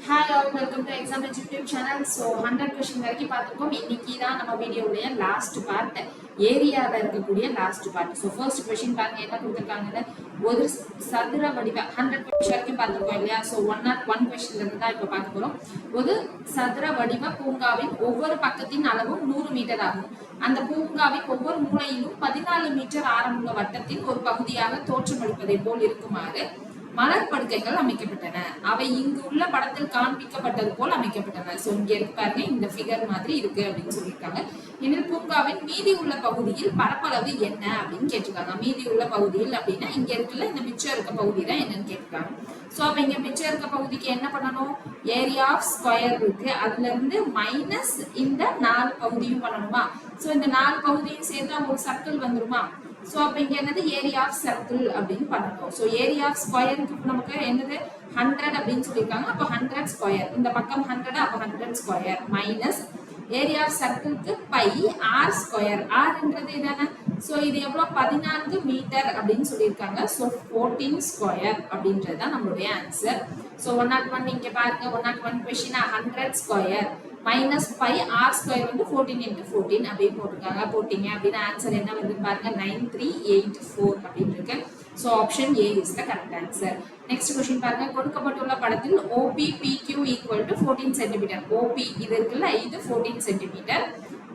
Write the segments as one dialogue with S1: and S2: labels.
S1: Hi all, welcome to Exam Edge YouTube channel. So 100 question வரைக்கும் பார்த்துருக்கோம். இன்னைக்கு தான் நம்ம வீடியோவுடைய லாஸ்ட் பார்ட், ஏரியாவில் இருக்கக்கூடிய last part. So first question பாருங்க என்ன கொடுத்துருக்காங்கன்னு. ஒரு சதுர வடிவ 100 கொஸ்டின் வரைக்கும் பார்த்துருக்கோம் இல்லையா? ஸோ 101 கொஸ்டின்ல இருந்து தான் இப்போ பார்க்க போகிறோம். ஒரு சதுர வடிவ பூங்காவின் ஒவ்வொரு பக்கத்தின் அளவும் 100 மீட்டர் ஆகும். அந்த பூங்காவின் ஒவ்வொரு மூலையிலும் 14 மீட்டர் ஆரமுள்ள வட்டத்தின் ஒரு பகுதியாக தோற்றமளிப்பதை போல் இருக்குமாறு மலர் படுக்கைகள் அமைக்கப்பட்டன. அவை இங்கு உள்ள படத்தில் காண்பிக்கப்பட்டது போல் அமைக்கப்பட்டன. சோ இங்க இருக்கு பாருங்க, இந்த ஃபிகர் மாதிரி இருக்கு அப்படின்னு சொல்லியிருக்காங்க. எனில் பூங்காவின் மீதி உள்ள பகுதியில் பரப்பளவு என்ன அப்படின்னு கேட்டிருக்காங்க. மீதி உள்ள பகுதியில் அப்படின்னா இங்க இருக்குல்ல, இந்த மிச்சம் இருக்க பகுதி தான் என்னன்னு கேட்டிருக்காங்க. சோ அப்ப இங்க மிச்சம் இருக்க பகுதிக்கு என்ன பண்ணணும்? ஏரியா ஆஃப் ஸ்கொயர் இருக்கு, அதுல இருந்து மைனஸ் இந்த 4 பகுதியும் பண்ணணுமா? சோ இந்த 4 பகுதியும் சேர்த்து ஒரு சர்க்கிள் வந்துருமா? சோ அப்ப இங்க என்னது? ஏரியா ஆஃப் சர்க்கிள் அப்படின்னு பண்ணணும். சோ ஏரியா ஆஃப் ஸ்கொயருக்கு நமக்கு என்னது? 100 அப்படின்னு சொல்லியிருக்காங்க. அப்ப 100 ஸ்கொயர், இந்த பக்கம் 100, அப்ப 100 ஸ்கொயர் மைனஸ் ஏரியா ஆஃப் சர்க்கிளுக்கு பை ஆர் ஸ்கொயர். ஆர்ன்றது இதானே? சோ இது எவ்வளவு? 14 மீட்டர் அப்படின்னு சொல்லியிருக்காங்க. சோ 14 ஸ்கொயர் அப்படின்றது தான் நம்மளுடைய ஆன்சர். சோ 101 இங்க பாருங்க, 101 question 100 square minus pi r square வந்து 14 into 14 அப்படின்னு போட்டிருக்காங்க. போட்டீங்க அப்படின்னா ஆன்சர் என்ன வந்து பாருங்க, 9384 அப்படின்னு இருக்கு. So option A is the correct answer. Next question பாருங்க, கொடுக்கப்பட்டுள்ள படத்தில் OB PQ equal to 14 centimetre. OB இது இருக்குல்ல, இது 14 சென்டிமீட்டர்.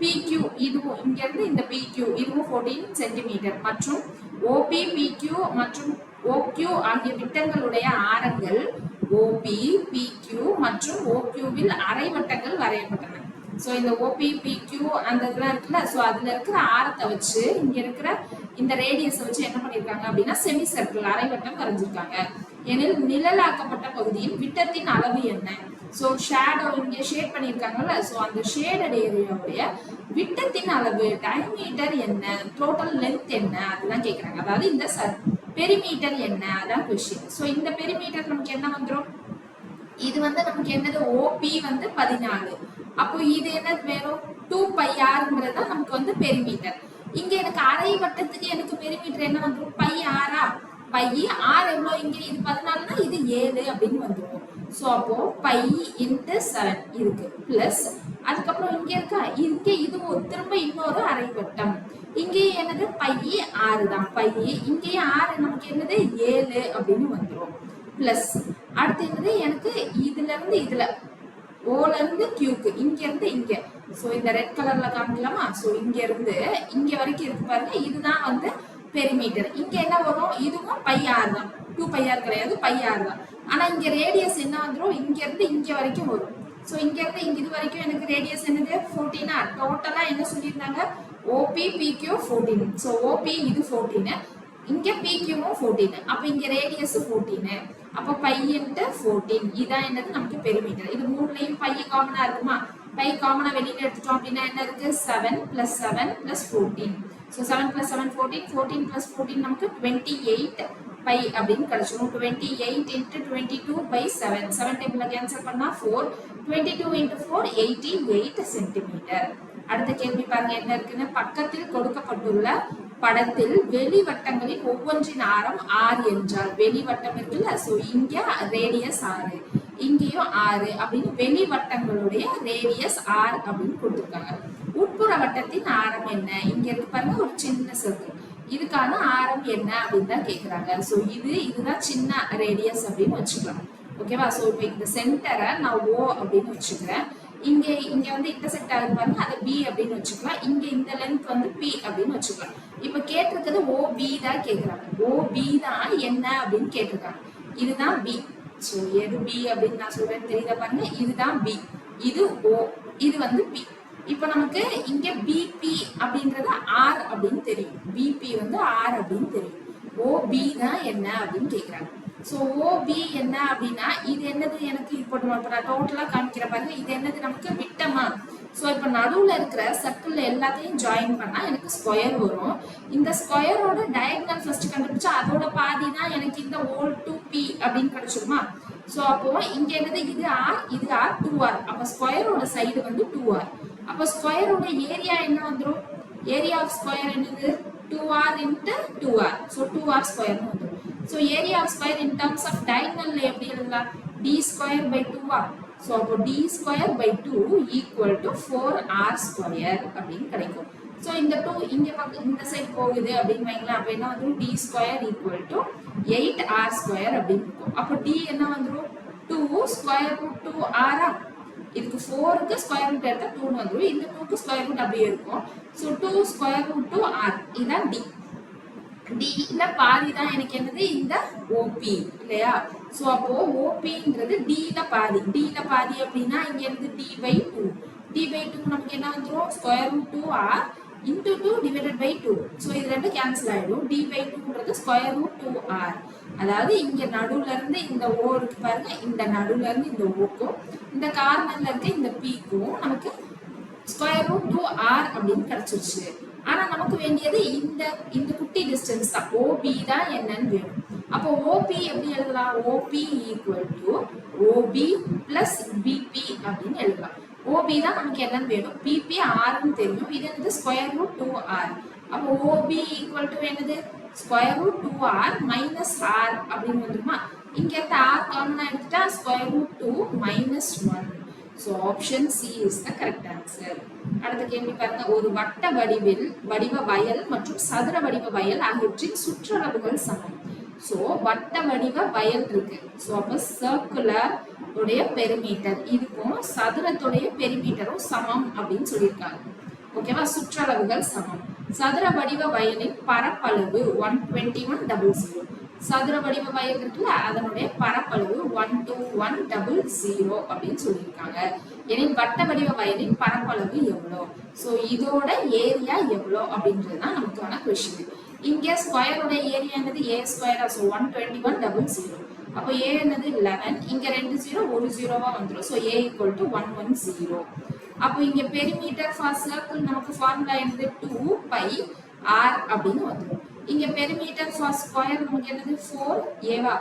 S1: பிக்யூ இதுவும் இங்க இருந்து இந்த பிக்யூ இதுவும் 14 சென்டிமீட்டர் மற்றும் ஓபி பிக்யூ மற்றும் ஓக்யூ ஆகிய விட்டங்களுடைய ஆரங்கள் ஓபி பிக்யூ மற்றும் ஓக்யூவில் அரைவட்டங்கள் வரையப்பட்டன. ஸோ இந்த ஓபி பிக்யூ அந்த இதெல்லாம் இருக்குல்ல, ஸோ அதுல இருக்கிற ஆரத்தை வச்சு இங்க இருக்கிற இந்த ரேடியஸை வச்சு என்ன பண்ணிருக்காங்க அப்படின்னா செமி சர்க்கிள் அரைவட்டம் வரைஞ்சிருக்காங்க. எனில் நிழலாக்கப்பட்ட பகுதியின் விட்டத்தின் அளவு என்ன? ஸோ ஷேடோ இங்க ஷேட் பண்ணியிருக்காங்கல்ல, ஸோ அந்த ஷேடட் ஏரியாவுடைய விட்டத்தின் அளவு டயமீட்டர் என்ன, டோட்டல் லென்த் என்ன அதெல்லாம் கேட்குறாங்க. அதாவது இந்த பெரிமீட்டர் என்ன அதான் கொஸ்டின். ஸோ இந்த பெரிமீட்டர் நமக்கு என்ன வந்துடும்? இது வந்து நமக்கு என்னது? ஓபி வந்து 14. அப்போ இது என்னது வேணும்? 2πr தான் நமக்கு வந்து பெரிமீட்டர். இங்க எனக்கு அரை வட்டத்துக்கு எனக்கு பெரிமீட்டர் என்ன வந்துடும்? பை ஆரா? பை ஆர் எவ்வளோ? இங்க இது 14னா இது 7 அப்படின்னு வந்துடும். ஸோ அப்போ பை இன்ட்டு 7 இருக்கு பிளஸ் அதுக்கப்புறம் இங்க இருக்கா, இங்க இது திரும்ப இன்னொரு அரை வட்டம். இங்கேயே என்னது? பை 6 தான். பை இங்கேயே 6 நமக்கு என்னது? 7 அப்படின்னு வந்துடும் பிளஸ் அடுத்து என்னது? எனக்கு இதுல இருந்து இதுல ஓல இருந்து கியூக்கு இங்க இருந்து இங்க, சோ இந்த ரெட் கலர்ல காமிக்கலாமா? சோ இங்க இருந்து இங்க வரைக்கும் இருக்கு பாருங்க, இதுதான் வந்து பெரிமீட்டர். இங்க என்ன வரும்? இதுவும் பை ஆர் தான், 2πr கிடையாது, பை ஆர் தான். ஆனா இங்க ரேடியஸ் என்ன வந்துடும்? இங்க இருந்து இங்க வரைக்கும் வரும். சோ இங்க இருந்து இங்க இது வரைக்கும் எனக்கு ரேடியஸ் என்னது? 14. டோட்டலா என்ன சொல்லியிருந்தாங்க? ஓபி பிக்யூ 14. சோ ஓபி இது 14, இங்க பிக்யூவும் 14, அப்ப இங்க ரேடியஸ் 14. அப்ப பை இன்ட்டு 14 இதான் என்னது? நமக்கு பெரிமீட்டர். இது மூணுலயும் பை காமனா இருக்குமா? பை காமனா வெளியில எடுத்துட்டோம் அப்படின்னா என்ன இருக்கு? 7 + 7 + 14. ஸோ 7 + 7 14, 14 + 14 நமக்கு 28 பை அப்படின்னு கிடைச்சிடும். 28 × 22/7, 7 டைம்ல கேன்சல் பண்ணா 4, 22 × 4 88 சென்டிமீட்டர். அடுத்த கேள்வி பாருங்க என்ன இருக்குன்னு. பக்கத்தில் கொடுக்கப்பட்டுள்ள படத்தில் வெளிவட்டங்களின் ஒவ்வொன்றின் ஆரம் r என்றால், வெளிவட்டம் இருக்குல்ல, சோ இங்க ரேடியஸ் 6, இங்கேயும் 6 அப்படின்னு வெளிவட்டங்களுடைய ரேடியஸ் r அப்படின்னு கொடுத்துருக்காங்க. உட்புற வட்டத்தின் ஆரம் என்ன? இங்க இருக்கு பாருங்க ஒரு சின்ன சர்க்கிள், இதுக்கான ஆரம் என்ன அப்படின்னு தான் கேக்குறாங்க. சோ இதுதான் சின்ன ரேடியஸ் அப்படின்னு வச்சுக்கலாம். ஓகேவா? சோ இப்போ இந்த சென்டரை நான் O அப்படின்னு வச்சுக்கிறேன். இங்க வந்து இன்டர்செக்ட் ஆகுது பாருங்க, அதை B அப்படின்னு வச்சுக்கலாம். இங்க இந்த லென்த் வந்து P அப்படின்னு வச்சுக்கலாம். இப்ப கேட்டிருக்கிறது OB தான் கேக்குறாங்க. OB தான் என்ன அப்படின்னு கேட்டிருக்காங்க. இதுதான் B. சோ எது B அப்படின்னு நான் சொல்றேன் தெரியுதா பாருங்க, இதுதான் B, இது O, இது வந்து P. இப்ப நமக்கு இங்க BP அப்படின்றது R அப்படின்னு தெரியும், BP வந்து R அப்படின்னு தெரியும். OB தான் என்ன அப்படின்னு கேக்குறாங்க. ஸோ OB என்ன அப்படின்னா இது என்னது? எனக்கு இப்போ நான் டோட்டலா காமிக்கிற பாருங்க, இது என்னது? நமக்கு விட்டமா? ஸோ இப்போ நடுவில் இருக்கிற சர்க்கிள் எல்லாத்தையும் ஜாயின் பண்ணா எனக்கு ஸ்கொயர் வரும். இந்த ஸ்கொயரோட டயகனல் ஃபர்ஸ்ட் கண்டுபிடிச்சா அதோட பாதி தான் எனக்கு இந்த ஓல் 2p அப்படின்னு கிடைச்சிருமா? ஸோ அப்போ இங்க என்னது? இது R, இது R, 2r. அப்போ ஸ்கொயரோட சைடு வந்து 2r. அப்போ ஸ்கொயரோட ஏரியா என்ன வந்துடும்? ஏரியா ஆஃப் ஸ்கொயர் என்னது? 2r × 2r. ஸோ 2r ஸ்கொயர்னு வந்துடும். So area of square in terms of diagonal எப்படி எழுதலாம்? d square by 2 so அப்போ d square by 2 equal to 4r square அப்படின்னு கிடைக்கும். so இந்த 2 இங்க இந்த சைடு போகுது அப்படின்னு வைங்களா, அப்ப என்ன வந்துரும் d square equal to 8r square அப்படின்னு இருக்கும். அப்போ d என்ன வந்துரும் 2 square root 2r இதுக்கு 4க்கு ஸ்கொயர் ரூட் எடுத்தா 2 வந்துரும், இந்த 2க்கு ஸ்கொயர் ரூட் அப்படியே இருக்கும். so 2 square root 2r இதான் d. d ல பாதி தான் எனக்கு என்னது இந்த OP இல்லையா. சோ அப்போ OP ன்றது d ல பாதி. d ல பாதி அப்படினா இங்க இருந்து d by 2. d by 2 நமக்கு என்ன வந்துரும் square root 2r into 2 divided by 2. So இது ரெண்டும் கேன்சல் ஆயிடும். d by 2 ன்றது square root 2r. அதாவது இங்க நடுவுல இருந்து இந்த O இருக்கு பாருங்க, இந்த நடுவுல இருந்து இந்த O க்கும் இந்த கார்னர்ல இருக்க இந்த P க்கும் நமக்கு square root 2r அப்படின்னு கிடைச்சிருச்சு. ஆனா நமக்கு வேண்டியது இந்த குட்டி டிஸ்டன்ஸ் தான், OB தான் என்னன்னு வேணும். அப்போ OP எப்படி எழுதலாம், OP equal to OB plus BP அப்படின்னு எழுதலாம். OB தான் நமக்கு என்னன்னு வேணும், BP R ன்னு தெரியும், இது என்னது square root 2r. அப்போ OB equal to என்னது square root 2r minus r அப்படின்னு வந்துருமா. இங்க இருக்க r காமனா எடுத்துட்டா square root 2 minus 1. So option C is the correct answer. அடுத்த கேள்வி பாருங்க, ஒரு வட்ட வடிவ வயல் மற்றும் சதுர வடிவ வயல் ஆகியவற்றின் சுற்றளவுகள் சமம். சோ வட்ட வடிவ வயல் இருக்கு, சோ அப்ப சர்க்குலர் உடைய பெரிமீட்டர் இதுக்கும் சதுரத்துடைய பெரிமீட்டரும் சமம் அப்படின்னு சொல்லியிருக்காங்க. ஓகேவா, சுற்றளவுகள் சமம். சதுர வடிவ வயலின் பரப்பளவு 12100. சதுர வடிவ வயல் இருக்குல்ல, அதனுடைய பரப்பளவு 12100 அப்படின்னு சொல்லியிருக்காங்க. எனில் வட்ட வடிவ வயலின் பரப்பளவு எவ்வளோ, சோ இதோட ஏரியா எவ்வளோ அப்படின்றதுதான் நமக்கான கொஸ்டின். இங்க ஸ்கொயரோட ஏரியா என்னது a ஸ்கொயரா, சோ 12100. அப்போ a என்னது 11, இங்க 2 0 1 0வா வந்துரும். So a equal to 110. அப்போ இங்க பெரிமீட்டர் ஃபார் சர்க்கிள் நமக்கு ஃபார்முலா என்னது 2 pi r அப்படின்னு வந்துரும். இங்க பெரிமீட்டர் ஃபார் ஸ்கொயர் நமக்கு என்னது 4 a வா,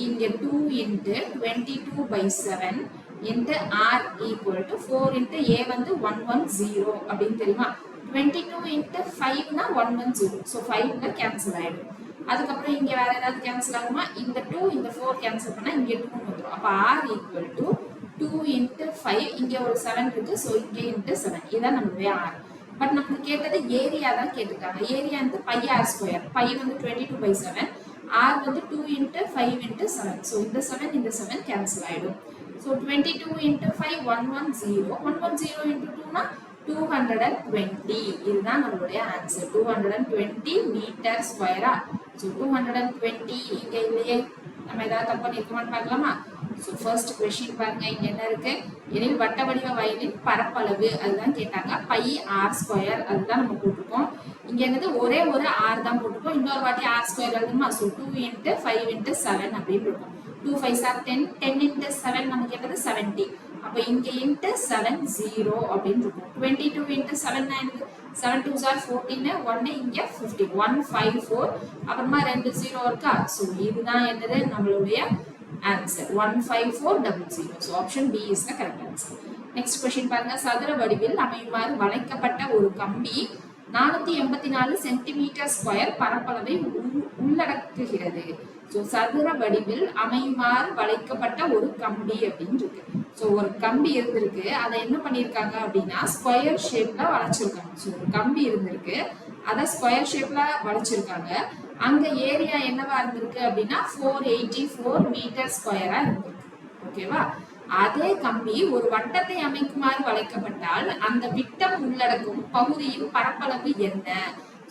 S1: இங்க 2 into 22/7 into r equal to 4 into a வந்து 110 அப்படின்னு தெரியுமா. 22 into 5 னா 110, so 5 ல கேன்சல் ஆயிடும். அதுக்கப்புறம் இங்க வேற ஏதாவது கேன்சல் ஆகுமா, இந்த 2 இந்த 4 கேன்சல் பண்ணா இங்க 2 வந்துரும். அப்ப r equal to 2 into 5, இங்க ஒரு 7 இருக்கு, so இங்க into 7, இதான் நம்மளுடைய r. பட் நமக்கு கேட்டது ஏரியா தான் கேட்டிருக்காங்க. ஏரியா வந்து pi r ஸ்கொயர், pi வந்து 22/7, r வந்து 2 into 5 into 7, so இந்த 7 இந்த 7 கேன்சல் ஆயிடும். so 22 into 5 110, 110 into 2 னா 220. இதுதான் நம்மளுடைய ஆன்சர், 220 மீட்டர் ஸ்கொயரா. so 220 இங்க இல்லையே, நம்ம ஏதாவது தப்பு பண்ணிருக்கோம்னு பார்க்கலாமா. so first question பாருங்க, இங்க என்ன இருக்கு, எனில் வட்ட வடிவ வயலின் பரப்பளவு அதுதான் கேட்டாங்க. pi r ஸ்கொயர் அதுதான் நம்ம போட்டுருக்கோம். இங்க என்னது ஒரே ஒரு r தான் போட்டுருக்கோம், இன்னொரு வாட்டி r square எழுதணுமா. so 2 into 5 into 7 அப்படின்னு இருக்கும். 2 5 are 10, 10 into 7 நமக்கு என்னது 70. அப்ப இங்க into 7 0 அப்படின்னு இருக்கும். 22 into 7 னா என்னது 7 2s are 14, 1 இங்க 50, 154, அப்புறமா 2 0 இருக்கா. so இதுதான் என்னது நம்மளுடைய answer 15400. so option B is the correct answer. next question பாருங்க, சதுர வடிவில் அமையுமாறு வளைக்கப்பட்ட ஒரு கம்பி 484 சென்டிமீட்டர் ஸ்கொயர் பரப்பளவை உள்ளடக்குகிறது. சோ சதுர வடிவில் அமையுமாறு வளைக்கப்பட்ட ஒரு கம்பி அப்படின்னு இருக்கு. சோ ஒரு கம்பி இருந்திருக்கு, அதை என்ன பண்ணிருக்காங்க அப்படின்னா ஸ்கொயர் ஷேப்ல வளைச்சிருக்காங்க. சோ ஒரு கம்பி இருந்திருக்கு, அதை ஸ்கொயர் ஷேப்ல வளைச்சிருக்காங்க. அங்க ஏரியா என்னவா இருந்திருக்கு அப்படின்னா 484 மீட்டர் ஸ்கொயரா இருந்திருக்கு. ஓகேவா, அதே கம்பி ஒரு வட்டத்தை அமைக்குமாறு வளைக்கப்பட்டால் அந்த விட்டம் உள்ளடக்கும் பகுதியின் பரப்பளவு என்ன.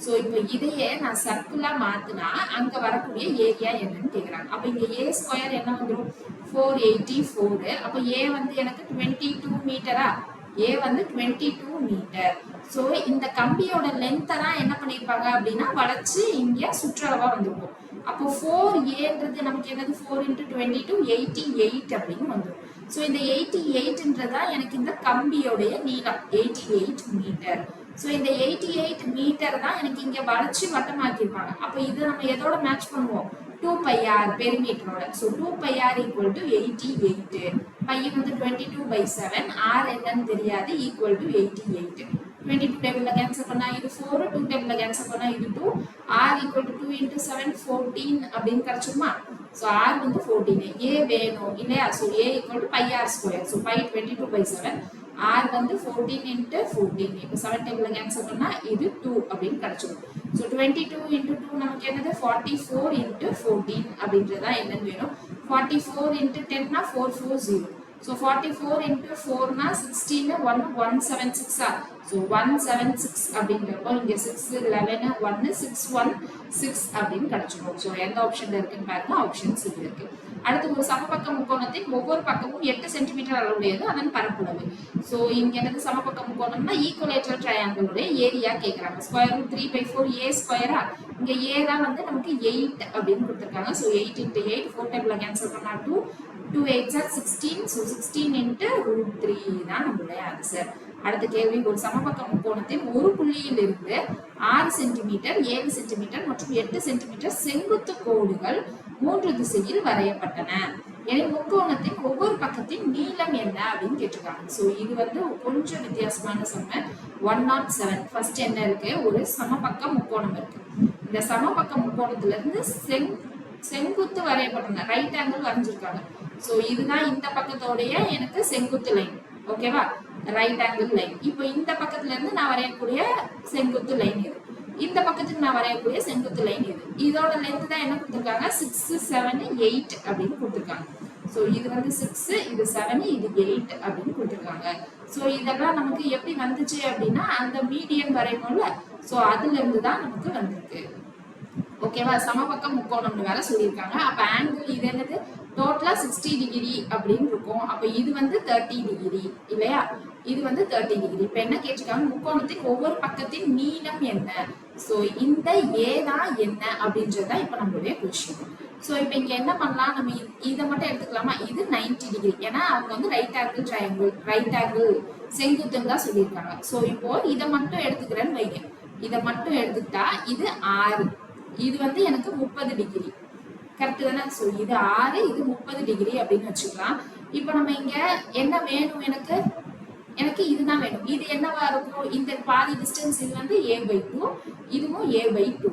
S1: சோ இப்போ இதையே நான் சர்க்கிளா மாத்தினா அங்க வரக்கூடிய ஏரியா என்னன்னு கேக்குறாங்க. அப்ப இங்க a ஸ்கொயர் என்ன வந்துடும் 484. அப்ப a வந்து எனக்கு 22 மீட்டரா, a வந்து 22 மீட்டர். சோ இந்த கம்பியோட லென்த்தை தான் என்ன பண்ணிருப்பாங்க அப்படின்னா வளைச்சு இங்க சுற்றளவா வந்திருக்கும். அப்போ 4a நமக்கு என்னது 4 into 22 88 அப்படின்னு வந்துடும். சோ இந்த 88ன்றதா எனக்கு இந்த கம்பியோடைய நீளம் 88 மீட்டர். சோ இந்த 88 மீட்டர் தான் எனக்கு இங்க வளைச்சு வட்டமாக்கிருப்பாங்க. அப்ப இது நம்ம எதோட மேட்ச் பண்ணுவோம் 2 pi r பெரிமீட்டரோட. So 2 pi r equal to 88. pi வந்து 22/7, r என்னன்னு தெரியாது, equal to 88. 22 டேபிள்ல கேன்சல் பண்ணா இது 4, 2 டேபிள்ல கேன்சல் பண்ணா இது 2, r equal to 2 into 7 14 அப்படின்னு கிடைச்சுமா. So r வந்து 14, a வேணும் இல்லையா. So a equal to pi r square. So pi 22 by 7, r வந்து 14 into 14. இப்போ 7 டேபிள்ல கேன்சல் பண்ணா இது 2 அப்படின்னு கிடைச்சிடும். So 22 into 2 நமக்கு என்னது 44 into 14 அப்படின்றதா என்னன்னு வேணும். 44 into 10 னா 440. So 44 into 4 na 16 176 so 176 அப்படின்றப்போ இங்க 6 11 1 616 அப்படின்னு கிடைச்சிடும். So எந்த ஆப்ஷன்ல இருக்குன்னு பாருங்க, ஆப்ஷன் சி இருக்கு. அடுத்து ஒரு சமபக்க முக்கோணத்தின் ஒவ்வொரு பக்கமும் 8 சென்டிமீட்டர் அளவுடையது அதன் பரப்பளவு. So இங்க என்னது சமபக்க முக்கோணம்னா ஈக்குவலேட்டரல் ட்ரையாங்கிள் உடைய ஏரியா கேக்குறாங்க. ஸ்கொயர் ரூட் 3/4 a ஸ்கொயரா, இங்க a தான் வந்து நமக்கு 8 அப்படின்னு கொடுத்திருக்காங்க. So 8 into 8 4 டேபிள்ல கேன்சல் பண்ணா 2 2 8s are 16. So 16 into root 3 தான் நம்மளுடைய ஆன்சர். அடுத்த கேள்வி, ஒரு சமபக்க முக்கோணத்தின் ஒரு புள்ளியில் இருந்து 6 சென்டிமீட்டர் 7 சென்டிமீட்டர் மற்றும் 8 சென்டிமீட்டர் செங்குத்து கோடுகள் 3 திசையில் வரையப்பட்டன. எனவே முக்கோணத்தின் ஒவ்வொரு பக்கத்தின் நீளம் என்ன அப்படின்னு கேட்டிருக்காங்க. ஸோ இது வந்து கொஞ்சம் வித்தியாசமான சம 107. ஃபர்ஸ்ட் என்ன இருக்கு, ஒரு சமபக்க முக்கோணம் இருக்கு. இந்த சமபக்க முக்கோணத்துல இருந்து செங்குத்து வரையப்பட்டன, ரைட் ஆங்கிள் வரைஞ்சிருக்காங்க. சோ இதுதான் இந்த பக்கத்தோடைய எனக்கு செங்குத்து லைன், ஓகேவா, ரைட் ஆங்கிள் லைன். இப்போ இந்த பக்கத்துல இருந்து நான் வரையக்கூடிய செங்குத்து லைன் இது, இந்த பக்கத்துக்கு நான் வரையக்கூடிய செங்குத்து லைன் இது. இதோட லென்த் தான் என்ன கொடுத்துருக்காங்க 6 7 8 அப்படின்னு கொடுத்துருக்காங்க. ஸோ இது வந்து 6, இது 7, இது 8 அப்படின்னு கொடுத்துருக்காங்க. ஸோ இதெல்லாம் நமக்கு எப்படி வந்துச்சு அப்படின்னா அந்த மீடியன் வரையணும்ல, ஸோ அதுல இருந்து தான் நமக்கு வந்திருக்கு. ஓகேவா, சமபக்க முக்கோணம்னு வேற சொல்லியிருக்காங்க. அப்ப ஆங்கிள் இது என்னது டோட்டலா 60 டிகிரி அப்படின்னு இருக்கும். அப்ப இது வந்து 30 டிகிரி இல்லையா, இது வந்து 30 டிகிரி. இப்ப என்ன கேட்டிருக்காங்க, முக்கோணத்தின் ஒவ்வொரு பக்கத்தின் நீளம் என்ன. சோ இந்த ஏ தான் என்ன அப்படின்றதுதான் இப்ப நம்மளுடைய கொஸ்டின். சோ இப்ப இங்க என்ன பண்ணலாம், நம்ம இதை மட்டும் எடுத்துக்கலாமா, இது 90 டிகிரி. ஏன்னா அவங்க வந்து right angle triangle, right angle செங்குத்துன்னு தான் சொல்லியிருக்காங்க. சோ இப்போ இதை மட்டும் எடுத்துக்கிறேன்னு வைங்க, இதை மட்டும் எடுத்துக்கிட்டா இது 6, இது வந்து எனக்கு 30 டிகிரி, கரெக்ட் தானே. ஸோ இது 6, இது 30 டிகிரி அப்படின்னு வச்சுக்கலாம். இப்போ நம்ம இங்க என்ன வேணும், எனக்கு இதுதான் வேணும். இது என்னவா இருக்கும், இந்த பாதி டிஸ்டன்ஸ் இது வந்து a/2, இதுவும் a/2,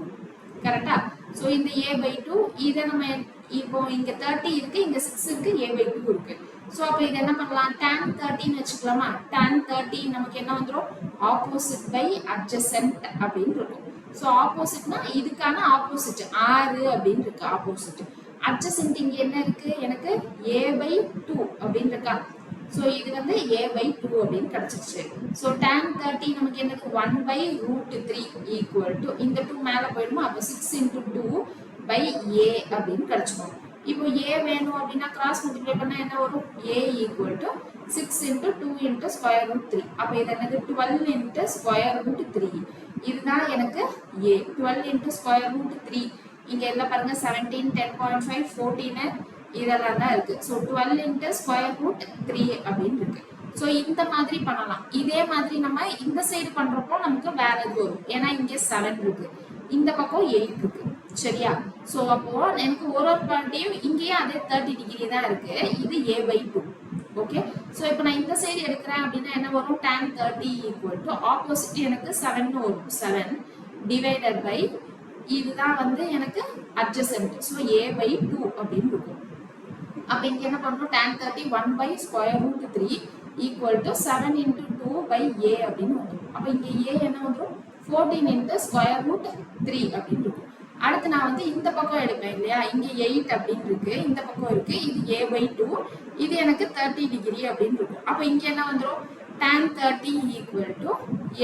S1: கரெக்டா. ஸோ இந்த a/2 இதை நம்ம இப்போ இங்க 30 இருக்கு, இங்க 6 இருக்கு, a/2 இருக்கு. ஸோ அப்போ இது என்ன பண்ணலாம், tan 30ன்னு வச்சுக்கலாமா. tan 30 நமக்கு என்ன வந்துடும், ஆப்போசிட் பை அட்ஜசன்ட் அப்படின்னு இருக்கும். ஸோ ஆப்போசிட்னா இதுக்கான ஆப்போசிட் 6 அப்படின்னு இருக்கு, ஆப்போசிட். அட்ஜசன்ட் இங்க என்ன இருக்கு, எனக்கு a/2 அப்படின்னு இருக்கா. ஸோ இது வந்து a/2 அப்படின்னு கிடைச்சிருச்சு. ஸோ tan 30 நமக்கு என்னது 1/√3 ஈக்குவல் டு இந்த 2 மேல போயிடுமா, அப்போ 6 into 2 by a அப்படின்னு கிடைச்சிடும். இப்போ a வேணும் அப்படின்னா கிராஸ் மல்டிப்ளை பண்ணா என்ன வரும், a equal to 6 into 2 into square root 3. அப்போ இது என்னது 12 into square root 3. இதுதான் எனக்கு a. 12 into square root 3. இங்க எல்லாம் பாருங்க 17, 10.5, 14 இதெல்லாம் தான் இருக்கு. ஸோ 12 into square root 3 அப்படின்னு இருக்கு. ஸோ இந்த மாதிரி பண்ணலாம். இதே மாதிரி நம்ம இந்த சைடு பண்றப்போ நமக்கு வேற இது வரும். ஏன்னா இங்க 7 இருக்கு, இந்த பக்கம் 8 இருக்கு, சரியா. ஸோ அப்போ எனக்கு ஒரு பாயிண்டையும் இங்கேயும் அதே 30 டிகிரி தான் இருக்கு, இது a/2. ஓகே. ஸோ இப்போ நான் இந்த சைடு எடுக்கிறேன் அப்படின்னா என்ன வரும், tan 30 ஈக்குவல் டு ஆப்போசிட் எனக்கு 7 வரும், 7 டிவைடட் பை இதுதான் வந்து எனக்கு அட்ஜசன்ட். ஸோ a/2 அப்படின்னு இருக்கும். அப்போ இங்க என்ன பண்றோம், tan 30 1/√3 equal to 7 into 2 by a அப்படின்னு வந்துடும். அப்போ இங்க a என்ன வந்துடும் 14 into square√3 அப்படின்னு இருக்கும். அடுத்து நான் வந்து இந்த பக்கம் எடுப்பேன் இல்லையா, இங்க 8 அப்படின்னு இருக்கு, இந்த பக்கம் இருக்கு, இது a/2, இது எனக்கு 30 டிகிரி அப்படின்னு இருக்கும். அப்போ இங்க என்ன வந்துடும், tan 30 ஈக்குவல் டு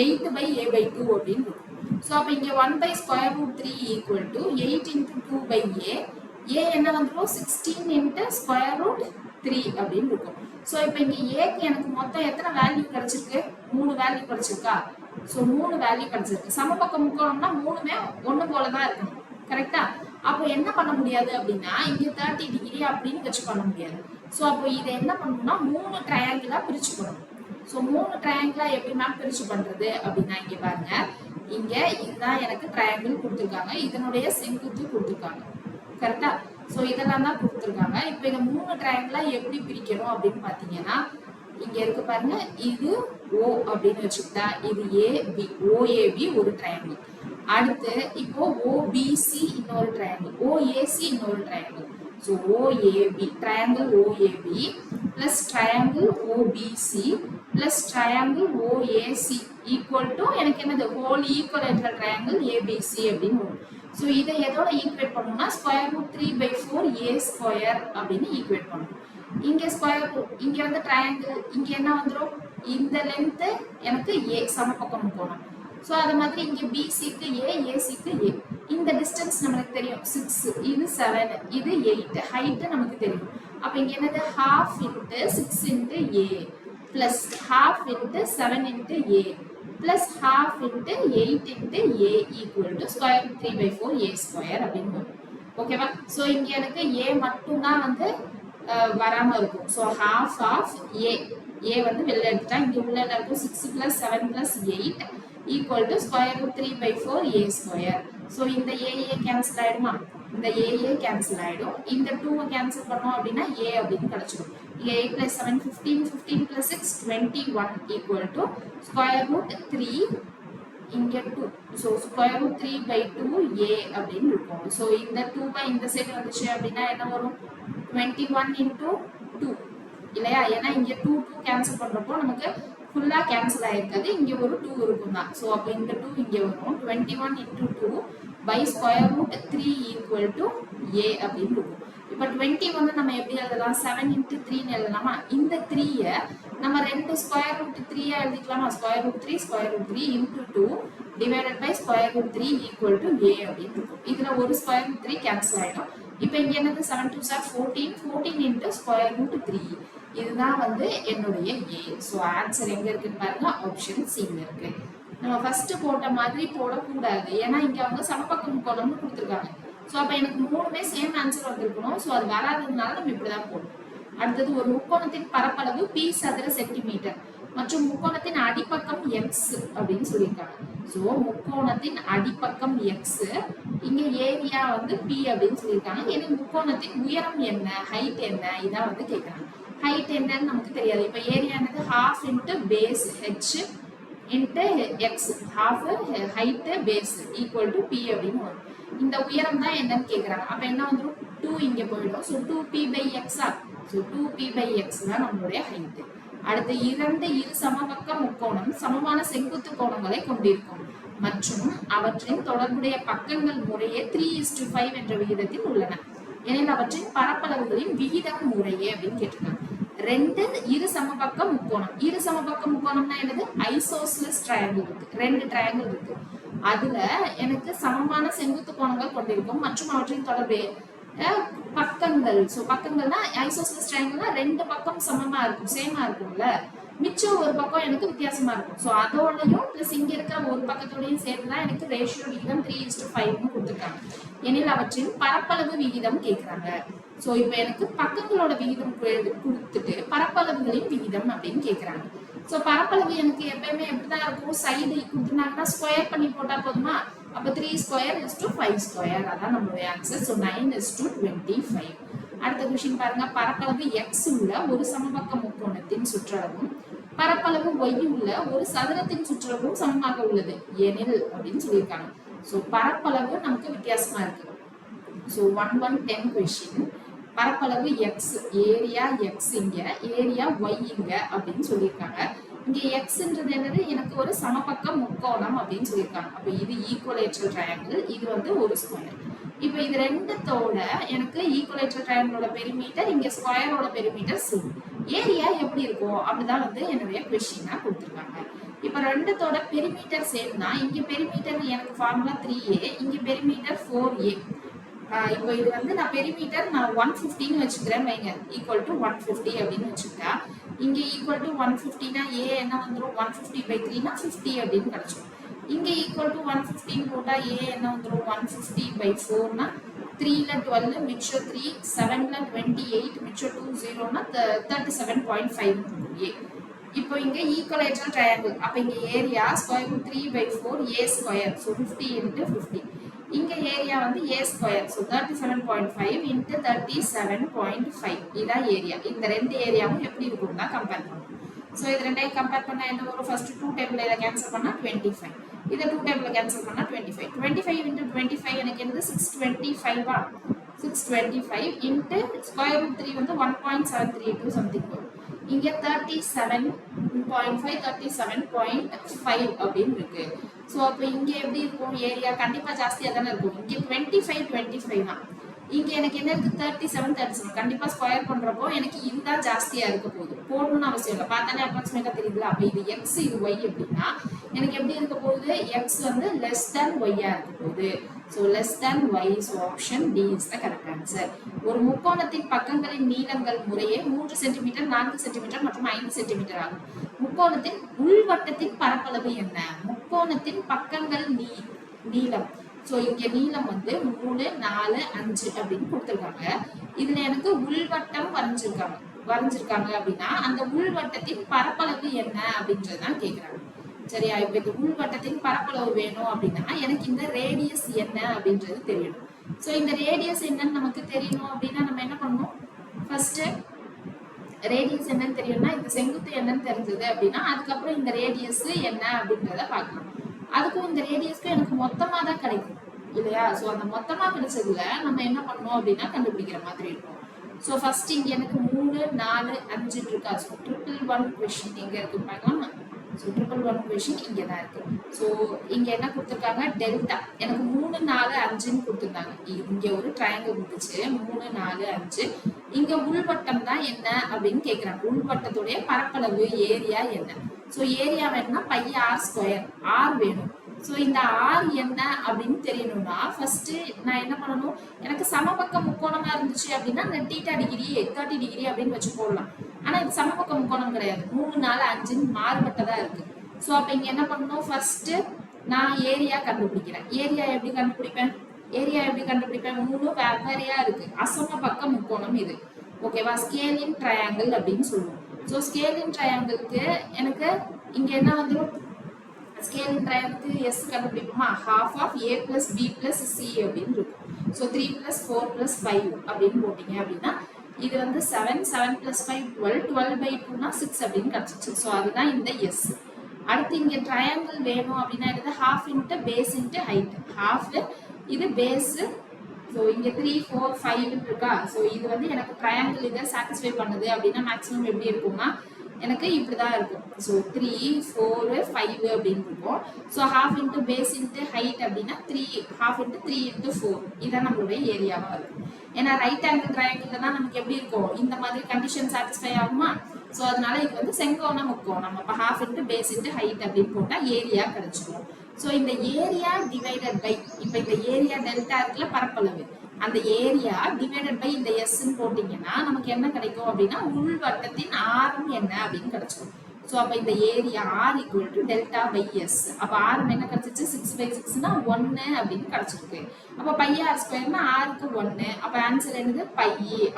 S1: 8/a/2 அப்படின்னு இருக்கும். ஸோ அப்போ இங்க 1/√3 equal to 8 into 2 by a. a என்ன வந்துடும் 16 into square√3 அப்படின்னு இருக்கும். ஸோ இப்போ இங்க ஏக்கு எனக்கு மொத்தம் எத்தனை வேல்யூ கிடைச்சிருக்கு, 3 வேல்யூ கிடைச்சிருக்கா. ஸோ 3 வேல்யூ கிடைச்சிருக்கு. சமபக்க முக்கோணம்னா 3மே ஒன்று போல தான் இருக்கணும், கரெக்டா. அப்போ என்ன பண்ண முடியாது அப்படின்னா இங்க 30 டிகிரி அப்படின்னு வச்சு பண்ண முடியாது. ஸோ அப்போ இதை என்ன பண்ணணும்னா 3 ட்ரையாங்கிளா பிரிச்சு போடணும். ஸோ 3 ட்ரையாங்கிளா எப்படி மேம் பிரிச்சு பண்றது அப்படின்னா இங்க பாருங்க, இங்க இதுதான் எனக்கு ட்ரையாங்கிள் கொடுத்துருக்காங்க, இதனுடைய செங்குத்து கொடுத்துருக்காங்க, கரெக்டா. ஸோ இதெல்லாம் தான் கொடுத்துருக்காங்க. இப்போ இந்த 3 ட்ரையாங்கிளா எப்படி பிரிக்கணும் அப்படின்னு பார்த்தீங்கன்னா இங்க இருக்கு பாருங்க, இது O அப்படின்னு வச்சுக்கிட்டா இது AB, OAB ஒரு ட்ரையாங்கிள். அடுத்து இப்போ OBC இன்னொரு ட்ரையாங்கிள், OAC இன்னொரு triangle. So OAB, triangle OAB plus triangle OBC plus triangle OAC equal to எனக்கு என்னது ஹோல் ஈக்குவலேட்டரல் ட்ரையாங்கிள் ABC அப்படின்னு வரும். ஸோ இதை எதோட ஈக்குவேட் பண்ணணும்னா ஸ்கொயர் ரூட் 3/4 A ஸ்கொயர் அப்படின்னு ஈக்குவேட் பண்ணணும். இங்க ஸ்கொயர் ரூட், இங்க வந்து ட்ரையாங்கிள், இங்க என்ன வந்துடும், இந்த லென்த் எனக்கு A சமபக்கம் போகணும். ஸோ அது மாதிரி இங்க BCக்கு A, ACக்கு A. இந்த டிஸ்டன்ஸ் நமக்கு தெரியும் 6, இது 7, இது 8, ஹைட் நமக்கு தெரியும். அப்ப இங்க என்னது half into 6 into A plus half into 7 into A plus half into 8 into A equal to square root 3/4 A square அப்படின்னு வரும். ஓகேவா? ஸோ இங்க எனக்கு A மட்டும் தான் வந்து வராம இருக்கும். ஸோ half of A வந்து வெளில எடுத்துட்டா இங்க உள்ள இருக்கும் 6 plus 7 plus 8 equal to square root 3/4 A square. So இந்த A கேன்சல் ஆயிடுமா? இந்த A கேன்சல் ஆயிடும். இந்த 2 கேன்சல் பண்ணோம் அப்படின்னா A அப்படின்னு கிடைச்சிடும். இங்க 8 plus 7 15, 15 plus 6 21 equal to square root 3 இங்க 2. ஸோ ஸ்கொயர் ரூட் 3/2 A அப்படின்னு இருக்கும். ஸோ இந்த 2 இந்த சைடு வந்துச்சு அப்படின்னா என்ன வரும், 21 into 2 இல்லையா? ஏன்னா இங்க 2 கேன்சல் பண்றப்போ நமக்கு ஃபுல்லா கேன்சல் ஆயிருக்காது, இங்க ஒரு 2 இருக்கும் தான். ஸோ அப்போ இந்த 2 இங்க வரும். 21 into 2 by square root 3 equal to A அப்படின்னு இருக்கும். இப்போ 21 நம்ம எப்படி எழுதலாம், 7 into 3 எழுதலாமா? இந்த 3 நம்ம ரெண்டு ஸ்கொயர் ரூட் 3 எழுதிக்கலாமா? Square root 3 into 2 divided by square root 3 equal to A அப்படின்னு இருக்கும். இதுல ஒரு ஸ்கொயர் ரூட் 3 கேன்சல் ஆயிடும். இப்போ இங்க என்னது 7 2 are 14, 14 into ஸ்கொயர் ரூட் 3. இதுதான் வந்து என்னுடைய A. ஸோ ஆன்சர் எங்க இருக்குன்னு பாருங்க, ஆப்ஷன் Cல இருக்கு. நம்ம ஃபர்ஸ்ட் போட்ட மாதிரி போடக்கூடாது, ஏன்னா இங்க அவங்க சமபக்க முக்கோணம்னு கொடுத்துருக்காங்க. ஸோ அப்போ எனக்கு மூணுமே சேம் ஆன்சர் வந்திருக்கணும். ஸோ அது வராததுனால நம்ம இப்படிதான் போடணும். அடுத்தது ஒரு முக்கோணத்தின் பரப்பளவு P சதுர சென்டிமீட்டர் மற்றும் முக்கோணத்தின் அடிப்பக்கம் X அப்படின்னு சொல்லியிருக்காங்க. ஸோ முக்கோணத்தின் அடிப்பக்கம் X, இங்க ஏரியா வந்து P அப்படின்னு சொல்லியிருக்காங்க. ஏன்னா முக்கோணத்தின் உயரம் என்ன, ஹைட் என்ன, இதான் வந்து கேட்கறாங்க. ஹைட் என்னன்னு நமக்கு தெரியாது. இப்போ ஏரியானது half into base H into X, half height base equal to P அப்படின்னு வரும். இந்த உயரம் தான் என்னன்னு கேட்கறாங்க. அப்ப என்ன வந்துடும், 2 இங்க போயிடும். So 2P/X. ஸோ 2P/X தான் நம்மளுடைய ஹைட். அடுத்து இரு சமபக்க முக்கோணம் சமமான செங்குத்து கோணங்களை கொண்டிருக்கும் மற்றும் அவற்றின் தொடர்புடைய பக்கங்கள் முறையே 3:5 என்ற விகிதத்தில் உள்ளன. எனில் அவற்றின் பரப்பளவுகளின் விகிதம் முறையே அப்படின்னு கேட்டிருக்காங்க. இரு சமபக்க முக்கோணம்னா என்னது, ஐசோஸ்லஸ் ட்ரையாங்கிள் இருக்கு, 2 ட்ரையாங்கிள் இருக்கு. அதுல எனக்கு சமமான செங்குத்து கோணங்கள் கொண்டிருக்கும் மற்றும் அவற்றின் தொடர்புடைய பக்கங்கள். ஸோ பக்கங்கள்னா ஐசோஸ்லஸ் ட்ரையாங்கிள்னா 2 பக்கம் சமமா இருக்கும், சேமா இருக்கும்ல, மிச்சம் ஒரு பக்கம் எனக்கு வித்தியாசமா இருக்கும். ஸோ அதோடையும் பிளஸ் இங்க இருக்கிற ஒரு பக்கத்தோடையும் சேர்த்துதான் எனக்கு ரேஷியோ விகிதம் 3:5 கொடுத்துருக்காங்க. எனில் அவற்றின் பரப்பளவு விகிதம் கேட்கறாங்க. ஸோ இப்போ எனக்கு பக்கங்களோட விகிதம் கொடுத்துட்டு பரப்பளவுகளின் விகிதம் அப்படின்னு கேட்கறாங்க. ஸோ பரப்பளவு எனக்கு எப்பயுமே எப்படிதான் இருக்கும், சைடு கொடுத்துருந்தாங்கன்னா ஸ்கொயர் பண்ணி போட்டா போதுமா? அப்போ 3 ஸ்கொயர் is to 5 ஸ்கொயர், அதான் நம்மளுடைய ஆன்சர். So 9 is to 25. அடுத்த கொஸ்டின் பாருங்க, பரப்பளவு X உள்ள ஒரு சமபக்க முக்கோணத்தின் சுற்றளவும் பரப்பளவு Y உள்ள ஒரு சதுரத்தின் சுற்றளவும் சமமாக உள்ளது எனில் அப்படின்னு சொல்லியிருக்காங்க. ஸோ பரப்பளவு நமக்கு வித்தியாசமா இருக்கு. ஸோ 1-1-10 கொஸ்டின், பரப்பளவு X, ஏரியா X இங்க, ஏரியா Y இங்க அப்படின்னு சொல்லியிருக்காங்க. இங்க Xன்றது என்னது, எனக்கு ஒரு சமபக்க முக்கோணம் அப்படின்னு சொல்லியிருக்காங்க. அப்ப இது ஈக்குவலேட்டரல் ட்ரையாங்கிள், இது வந்து ஒரு ஸ்கொயர். இப்ப இது ரெண்டுத்தோட எனக்கு ஈக்குவலேட்டரல் ட்ரையாங்கிளோட பெரிமீட்டர், இங்க ஸ்கொயரோட பெரிமீட்டர் சேம். ஏரியா எப்படி இருக்கும் அப்படிதான் வந்து என்னுடைய கொஸ்டினா கொடுத்துருக்காங்க. இப்ப ரெண்டுத்தோட பெரிமீட்டர் சேம்னா இங்க பெரிமீட்டர் எனக்கு ஃபார்முலா 3A, இங்க பெரிமீட்டர் 4A. இப்போ இது வந்து நான் பெரிமீட்டர் நான் 150 வச்சுக்கிறேன் வைங்க, ஈக்குவல் டு 150 அப்படின்னு வச்சுக்கிட்டா இங்க ஈக்குவல் டு 150னா A என்ன வந்துடும், 150/3னா 50 அப்படின்னு கிடைச்சிடும். இங்க ஈக்குவல் டு 150 போட்டா A என்ன வந்துடும், 150/4னா 3ல 12 மிச்சம் 3, 7ல 28 மிச்சம் 2 0னா 37.5 A. இப்போ இங்க ஈக்குவலேட்டரல் ட்ரையாங்கிள், அப்ப இங்க area square root 3/4 A square, so 50 into 50. இங்க ஏரியா வந்து A ஸ்கொயர், ஸோ 37.5 into 37.5 இதான் ஏரியா. இந்த ரெண்டு ஏரியாவும் எப்படி இருக்கும் தான் கம்பேர் பண்ணுவோம். ஸோ இது ரெண்டையும் கம்பேர் பண்ணா என்ன வரும்? ஃபர்ஸ்ட் 2 டேபிள் இதை கேன்சல் பண்ணா 25. இதை 2 டேபிள் கேன்சல் பண்ணா 25. 25 into 25 எனக்கு என்னது 625 ஆ? 625 into square root 3 வந்து 1.732 சம்திங் வரும். இங்க 37.5 37.5 அப்படின்னு இருக்கு. ஸோ அப்போ இங்க எப்படி இருக்கும்? ஏரியா கண்டிப்பா ஜாஸ்தியா தானே இருக்கும். இங்க 25 தான். இங்க எனக்கு என்ன இருக்கு? 37 கண்டிப்பா ஸ்கொயர் பண்றப்போ எனக்கு இதுதான் ஜாஸ்தியா இருக்க போகுது. போடணும்னு அவசியம் இல்லை, பார்த்தாலே அப்ராக்சிமேட்டா தெரியுதுல. அப்ப இது x இது y அப்படின்னா எனக்கு எப்படி இருக்க போகுது? x வந்து less than y ஆ இருக்க போகுது. So less than y, so option D is the correct answer. ஒரு முக்கோணத்தின் பக்கங்களின் நீளங்கள் முறையே 3 சென்டிமீட்டர் 4 சென்டிமீட்டர் மற்றும் 5 சென்டிமீட்டர் ஆகும். முக்கோணத்தின் உள்வட்டத்தின் பரப்பளவு என்ன? முக்கோணத்தின் பக்கங்கள் நீளம். ஸோ இங்க நீளம் வந்து 3 4 5 அப்படின்னு கொடுத்துருக்காங்க. இதுல எனக்கு உள்வட்டம் வரைஞ்சிருக்காங்க அப்படின்னா அந்த உள்வட்டத்தின் பரப்பளவு என்ன அப்படின்றதுதான் கேட்கிறாங்க. சரியா? இப்ப இந்த உள்வட்டத்தின் பரப்பளவு வேணும் அப்படின்னா எனக்கு இந்த ரேடியஸ் என்ன அப்படின்றது தெரியணும். ஸோ இந்த ரேடியஸ் என்னன்னு நமக்கு தெரியணும் அப்படின்னா நம்ம என்ன பண்ணணும்? ஃபர்ஸ்ட் ரேடியஸ் என்னன்னு தெரியும்னா இந்த செங்குத்து என்னன்னு தெரிஞ்சது அப்படின்னா அதுக்கப்புறம் இந்த ரேடியஸ் என்ன அப்படின்றத பார்க்கலாம். அதுக்கும் இந்த ரேடியஸ்க்கு எனக்கு மொத்தமா தான் கிடைக்கும் இல்லையா? ஸோ அந்த மொத்தமா கிடைச்சதுல நம்ம என்ன பண்ணணும் அப்படின்னா கண்டுபிடிக்கிற மாதிரி இருக்கும். ஸோ ஃபர்ஸ்ட் இங்க எனக்கு 3 4 5 இருக்கா? ஸோ 111 கொஸ்டின் எங்க இருக்கு பார்க்கலாம். ஸோ 111 கொஸ்டின் இங்க தான் இருக்கு. ஸோ இங்க என்ன கொடுத்துருக்காங்க? டெல்டா. எனக்கு 3 4 5ன்னு கொடுத்துருந்தாங்க. இங்க ஒரு ட்ரையாங்கிள் இருந்துச்சு 3 4 5. இங்க உள்வட்டம் தான் என்ன அப்படின்னு கேட்கிறாங்க. உள்வட்டத்துடைய பரப்பளவு ஏரியா என்ன? ஸோ ஏரியா வேணும்னா பை ஆர் ஸ்கொயர், ஆர் வேணும். ஸோ இந்த ஆர் என்ன அப்படின்னு தெரியணும்னா ஃபர்ஸ்ட் நான் என்ன பண்ணணும்? எனக்கு சமபக்க முக்கோணமா இருந்துச்சு அப்படின்னா அந்த θ டிகிரி 30 டிகிரி அப்படின்னு வச்சு போடலாம். ஆனா இது சமபக்க முக்கோணம் கிடையாது. 3 4 5 மாறுபட்டதா இருக்கு. ஸோ அப்ப இங்க என்ன பண்ணணும்? ஃபர்ஸ்ட் நான் ஏரியா கண்டுபிடிக்கிறேன். ஏரியா எப்படி கண்டுபிடிப்பேன்? 3 வெவ்வேறையா இருக்கு. அசம பக்க முக்கோணம் இது. ஓகேவா? ஸ்கேலின் ட்ரையாங்கிள் அப்படின்னு சொல்லுவோம். ஸோ ஸ்கேலின் ட்ரையாங்கிளுக்கு எனக்கு இங்க என்ன வந்துடும்? ஸ்கேலின் ட்ரையாங்கிளுக்கு S கண்டுபிடிப்போமா? half of a plus b plus c அப்படின்னு இருக்கும். ஸோ 3 plus 4 plus 5 அப்படின்னு போட்டீங்க அப்படின்னா இது வந்து 7 7 plus 5 12 12/2னா 6 அப்படின்னு கிடைச்சிச்சு. ஸோ அதுதான் இந்த எஸ். அடுத்து இங்க ட்ரையாங்கிள் வேணும் அப்படின்னா இது half into base into height. half இது பேஸ். ஸோ இங்க 3 4 5 இருக்கா? ஸோ இது வந்து எனக்கு ட்ரையாங்கிள் இதை சாட்டிஸ்ஃபை பண்ணுது அப்படின்னா மேக்ஸிமம் எப்படி இருக்கும்னா எனக்கு இப்படிதான் இருக்கும். ஸோ 3 4 5 அப்படின்னு இருக்கும். So half into base into height அப்படின்னா 3 half into 3 into 4 இதான் நம்மளுடைய ஏரியாவா இருக்கும். ஏன்னா ரைட் ஆங்கிள் ட்ரையாங்கிள் தான் நமக்கு எப்படி இருக்கும்? இந்த மாதிரி கண்டிஷன் சாட்டிஸ்ஃபை ஆகுமா? ஸோ அதனால இது வந்து செங்கோண முக்கோணம். அப்போ half into base into height அப்படின்னு போட்டா ஏரியா கிடைச்சிடும். ஸோ இந்த ஏரியா டிவைடட் பை இப்போ இந்த ஏரியா டெல்டா இருக்குல்ல பரப்பளவு, அந்த ஏரியா டிவைடட் பை இந்த எஸ்ன்னு போட்டீங்கன்னா நமக்கு என்ன கிடைக்கும் அப்படின்னா உள்வட்டத்தின் ஆரம் என்ன அப்படின்னு கிடைச்சிடும். ஸோ அப்போ இந்த area r equal to delta by S. அப்போ ஆரம் என்ன கிடைச்சிச்சு? 6/6னா 1 அப்படின்னு கிடைச்சிருக்கு. அப்போ பை ஆர் ஸ்கொயர்னா ஆருக்கு 1. அப்போ ஆன்சர் என்னது? பை.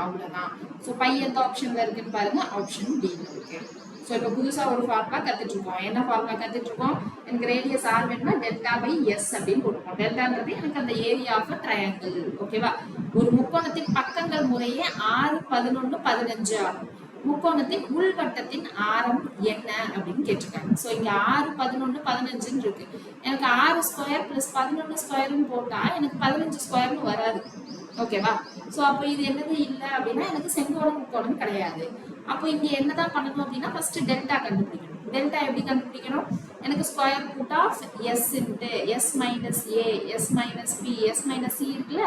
S1: அவ்வளோதான். ஸோ பை எந்த ஆப்ஷன்ல இருக்குன்னு பாருங்க. ஆப்ஷன் டில இருக்கு. ஸோ இப்போ புதுசா ஒரு ஃபார்முலா கத்துட்டு இருக்கோம். என்ன ஃபார்முலா கத்துட்டு இருக்கோம்? எனக்கு ரேடியஸ் ஆர் வேணும்னா டெல்டா பை எஸ் அப்படின்னு போட்டுருக்கோம். டெல்டான்றது எனக்கு அந்த ஏரியா ஆஃப் ட்ரையாங்கிள். ஓகேவா? ஒரு முக்கோணத்தின் பக்கங்கள் முறையே 6 11 15 ஆகும். முக்கோணத்தின் உள்வட்டத்தின் ஆரம் என்ன அப்படின்னு கேட்டிருக்காங்க. ஸோ இங்க 6 11 15 இருக்கு. எனக்கு 6 ஸ்கொயர் பிளஸ் 11 ஸ்கொயர்னு போட்டா எனக்கு 15 ஸ்கொயர்னு வராது. ஓகேவா? ஸோ அப்போ இது என்னது இல்லை அப்படின்னா எனக்கு செங்கோண முக்கோணம் கிடையாது. அப்போ இங்க என்னதான் பண்ணணும் அப்படின்னா ஃபர்ஸ்ட் டெல்டா கண்டுபிடிக்கணும். டெல்டா எப்படி கண்டுபிடிக்கணும்? எனக்கு square root of S into S minus A S minus B S minus C இருக்குல்ல.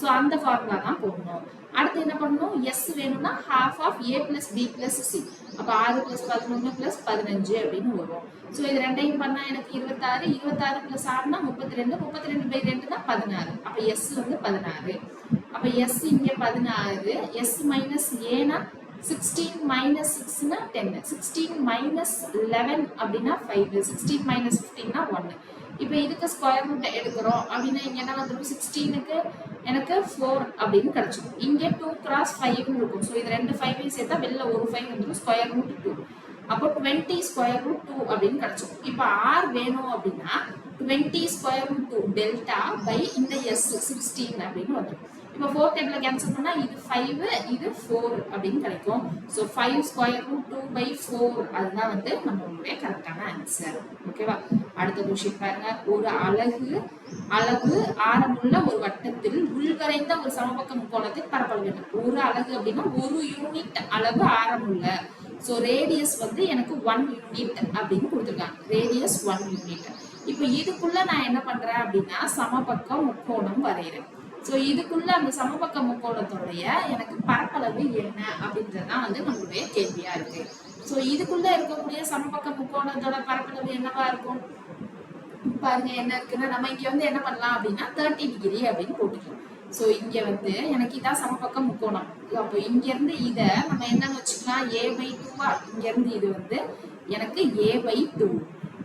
S1: ஸோ அந்த ஃபார்முலா தான் போடணும். அடுத்து என்ன பண்ணணும்? எஸ் வேணும்னா half of a plus b plus c. அப்போ 6 plus 11 plus 15 அப்படின்னு வரும். ஸோ இது ரெண்டையும் பண்ணா எனக்கு 26 26 plus 6னா 32 32/2 தான் 16. அப்போ எஸ் வந்து 16. அப்போ எஸ் இங்கே 16. எஸ் மைனஸ் ஏனா 16 minus 6னா 10. 16 minus 11 அப்படின்னா 5. 16 minus 15னா 1. இப்போ இதுக்கு ஸ்கொயர் ரூட் எடுக்கிறோம் அப்படின்னா இங்க என்ன வந்துடும்? 16க்கு எனக்கு 4 அப்படின்னு கிடைச்சிடும். இங்க 2 cross 5 இருக்கும். ஸோ இது 2 5 சேர்த்தா வெளில ஒரு 5 வந்துடும். Square root 2. அப்போ 20 ஸ்கொயர் ரூட் 2 அப்படின்னு கிடைச்சிடும். இப்போ ஆர் வேணும் அப்படின்னா 20 ஸ்கொயர் ரூட் 2 டெல்டா பை இந்த எஸ் 16 அப்படின்னு வந்துடும். இப்போ 4 டேபிள கேன்சல் பண்ணா இது 5 இது 4 அப்படின்னு கிடைக்கும். ஸோ 5 ஸ்கொயர் ரூட் 2/4 அதுதான் வந்து நம்மளுடைய கரெக்டான ஆன்சர். ஓகேவா? அடுத்த கொஸ்டின் பாருங்க. ஒரு அளவு ஆரமுள்ள ஒரு வட்டத்தில் உள்வரைந்த ஒரு சமபக்க முக்கோணத்தின் பரப்பளவு என்ன? ஒரு அலகு அப்படின்னா 1 யூனிட் அளவு ஆரமுள்ள. ஸோ ரேடியஸ் வந்து எனக்கு 1 யூனிட் அப்படின்னு கொடுத்துருக்காங்க. Radius 1 unit. இப்போ இதுக்குள்ள நான் என்ன பண்றேன் அப்படின்னா சமபக்க முக்கோணம் வரைகிறேன். ஸோ இதுக்குள்ள அந்த சமபக்க முக்கோணத்தோடைய எனக்கு பரப்பளவு என்ன அப்படின்றதுதான் வந்து நம்மளுடைய கேள்வியா இருக்கு. ஸோ இதுக்குள்ள இருக்கக்கூடிய சமபக்க முக்கோணத்தோட பரப்பளவு என்னவா இருக்கும்? பாருங்க என்ன இருக்குன்னா நம்ம இங்க வந்து என்ன பண்ணலாம் அப்படின்னா 30 டிகிரி அப்படின்னு போட்டுக்கலாம். ஸோ இங்க வந்து எனக்கு இதான் சமபக்க முக்கோணம். அப்போ இங்க இருந்து இத நம்ம என்னன்னு வச்சுக்கலாம் a/2. இங்க இருந்து இது வந்து எனக்கு a/2.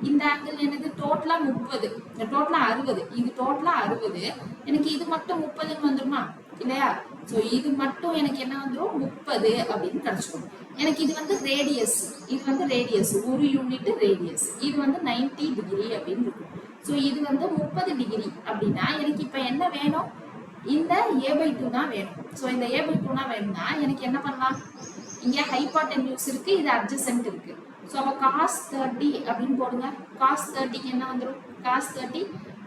S1: இந்த ஆங்கிள் என்னது டோட்டலா 30, டோட்டலா 60. இது டோட்டலா 60. எனக்கு இது மட்டும் 30ன்னு வந்துருமா இல்லையா? ஸோ இது மட்டும் எனக்கு என்ன வந்துடும் 30 அப்படின்னு கிடைச்சிடும். எனக்கு இது வந்து ரேடியஸ். இது வந்து ரேடியஸ் 1 யூனிட் ரேடியஸ். இது வந்து 90 டிகிரி அப்படின்னு இருக்கும். ஸோ இது வந்து 30 டிகிரி அப்படின்னா எனக்கு இப்ப என்ன வேணும்? இந்த a/2 தான் வேணும். ஸோ இந்த a/2 தான் வேணும்னா எனக்கு என்ன பண்ணலாம்? இங்க ஹைபாட்டென்யூஸ் இருக்கு, இது அட்ஜசன்ட் இருக்கு. ஸோ அப்போ cos 30 அப்படின்னு போடுங்க. cos 30க்கு என்ன வந்துடும்? cos 30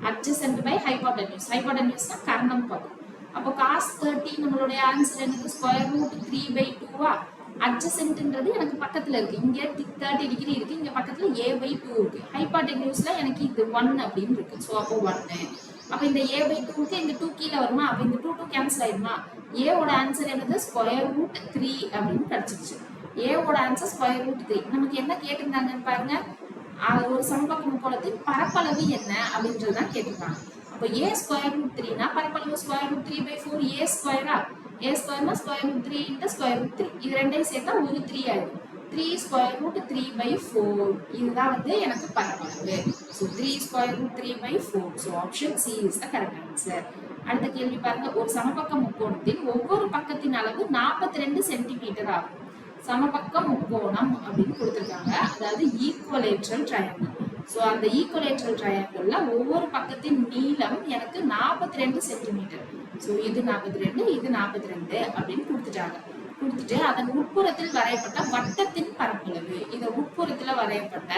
S1: adjacent by hypotenuse. ஹைபாட்டென்யூஸ்னா கர்ணம் பக்கம். அப்போ cos 30 நம்மளுடைய ஆன்சர் எனக்கு ஸ்கொயர் ரூட் 3/2. அட்ஜசன்ட்ன்றது எனக்கு பக்கத்துல இருக்கு. இங்க 30 டிகிரி இருக்கு, இங்க பக்கத்துல a/2 இருக்கு. ஹைபாட்டென்யூஸ்ல எனக்கு இது 1 அப்படின்னு இருக்கு. ஸோ அப்போ 1. அப்ப இந்த a/2க்கு இந்த 2 கீழே வருமா? அப்ப இந்த 2 கேன்சல் ஆயிடுமா? a ஓட ஆன்சர் என்னது? ஸ்கொயர் ரூட் 3 அப்படின்னு கிடைச்சிருச்சு. a ஓட ஆன்சர் ஸ்கொயர் ரூட் 3. நமக்கு என்ன கேட்டிருந்தாங்கன்னு பாருங்க. ஒரு சமபக்க முக்கோணத்தின் பரப்பளவு என்ன அப்படின்றதுதான் கேட்டிருக்காங்க. அப்ப a ஸ்கொயர் ரூட் 3னா பரப்பளவு ஸ்கொயர் ரூட் 3/4 a ஸ்கொயரா? a ஸ்கொயர்னா square root 3 into square root 3. இது ரெண்டையும் சேர்த்தா ஒரு 3 ஆயிடும். 3 ஸ்கொயர் ரூட் 3/4 இதுதான் வந்து எனக்கு பரப்பளவு. So 3 square root 3/4. So option C is the correct answer. அடுத்த கேள்வி பாருங்க. ஒரு சமபக்க முக்கோணத்தின் ஒவ்வொரு பக்கத்தின் அளவு 42 சென்டிமீட்டர் ஆகும். சமபக்க முக்கோணம் அப்படின்னு கொடுத்துருக்காங்க. அதாவது ஈக்குவலேட்ரல் ட்ரையாங்கிள். ஸோ அந்த ஈக்குவலேட்ரல் ட்ரையாங்கிள்ல ஒவ்வொரு பக்கத்தின் நீளம் எனக்கு 42 சென்டிமீட்டர். ஸோ இது 42, இது 42 அப்படின்னு கொடுத்துட்டாங்க. கொடுத்துட்டு அதன் உட்புறத்தில் வரையப்பட்ட வட்டத்தின் பரப்பளவு. இந்த உட்புறத்துல வரையப்பட்ட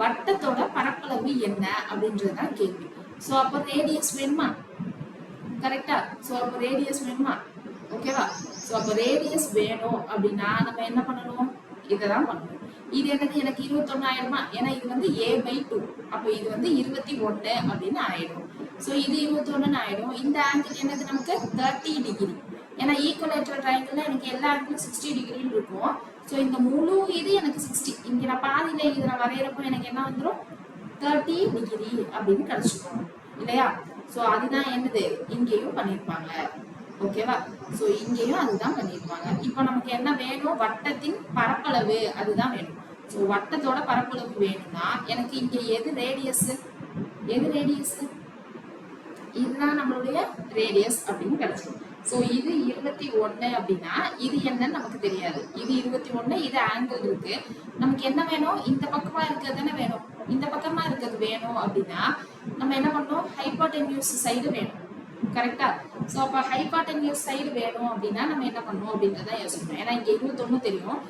S1: வட்டத்தோட பரப்பளவு என்ன அப்படின்றதுதான் கேள்வி. ஸோ அப்போ ரேடியஸ் வேணுமா? கரெக்டா? ஸோ அப்போ ரேடியஸ் வேணுமா? ஓகேவா? ஸோ அப்போ ரேடியஸ் வேணும் அப்படின்னா நம்ம என்ன பண்ணணும்? இதைதான் பண்ணணும். இது என்னது? எனக்கு 21 ஆயிடுமா? ஏன்னா இது வந்து a/2. அப்போ இது வந்து 21 அப்படின்னு ஆயிடும். ஸோ இது 21 ஆயிடும். இந்த ஆங்கிள் என்னது? நமக்கு 30 டிகிரி. ஏன்னா ஈக்குவலேட்ரல் ட்ரையாங்கிள்ல எனக்கு எல்லா ஆங்கிளும் 60 டிகிரின்னு இருக்கும். ஸோ இந்த முழு இது எனக்கு 60. இங்க நான் பாதியில இது நான் வரைகிறப்போ எனக்கு என்ன வந்துடும்? 30 டிகிரி அப்படின்னு கிடைச்சிடும் இல்லையா? ஸோ அதுதான் என்னது இங்கேயும் பண்ணியிருப்பாங்க. ஓகேவா? ஸோ இங்கேயும் அதுதான் பண்ணியிருப்பாங்க. இப்போ நமக்கு என்ன வேணும்? வட்டத்தின் பரப்பளவு அதுதான் வேணும். ஸோ வட்டத்தோட பரப்பளவு வேணும்னா எனக்கு இங்க எது ரேடியஸ்? எது ரேடியஸ்? இதுதான் நம்மளுடைய ரேடியஸ் அப்படின்னு கிடைச்சிடும். ஸோ இது 21 அப்படின்னா இது என்னன்னு நமக்கு தெரியாது. இது 21, இது ஆங்கிள் இருக்கு. நமக்கு என்ன வேணும்? இந்த பக்கமா இருக்கிறது தானே வேணும். இந்த பக்கமா இருக்கிறது வேணும் அப்படின்னா நம்ம என்ன பண்ணோம்? ஹைபாட்டென்யூஸ் சைடு வேணும். கரெக்டா? ஸோ அப்போ ஹைபாட்டென்யூஸ் சைடு வேணும் அப்படின்னா நம்ம என்ன பண்ணணும் அப்படின்றத யோசிக்கணும். ஏன்னா இங்க 21 தெரியும்,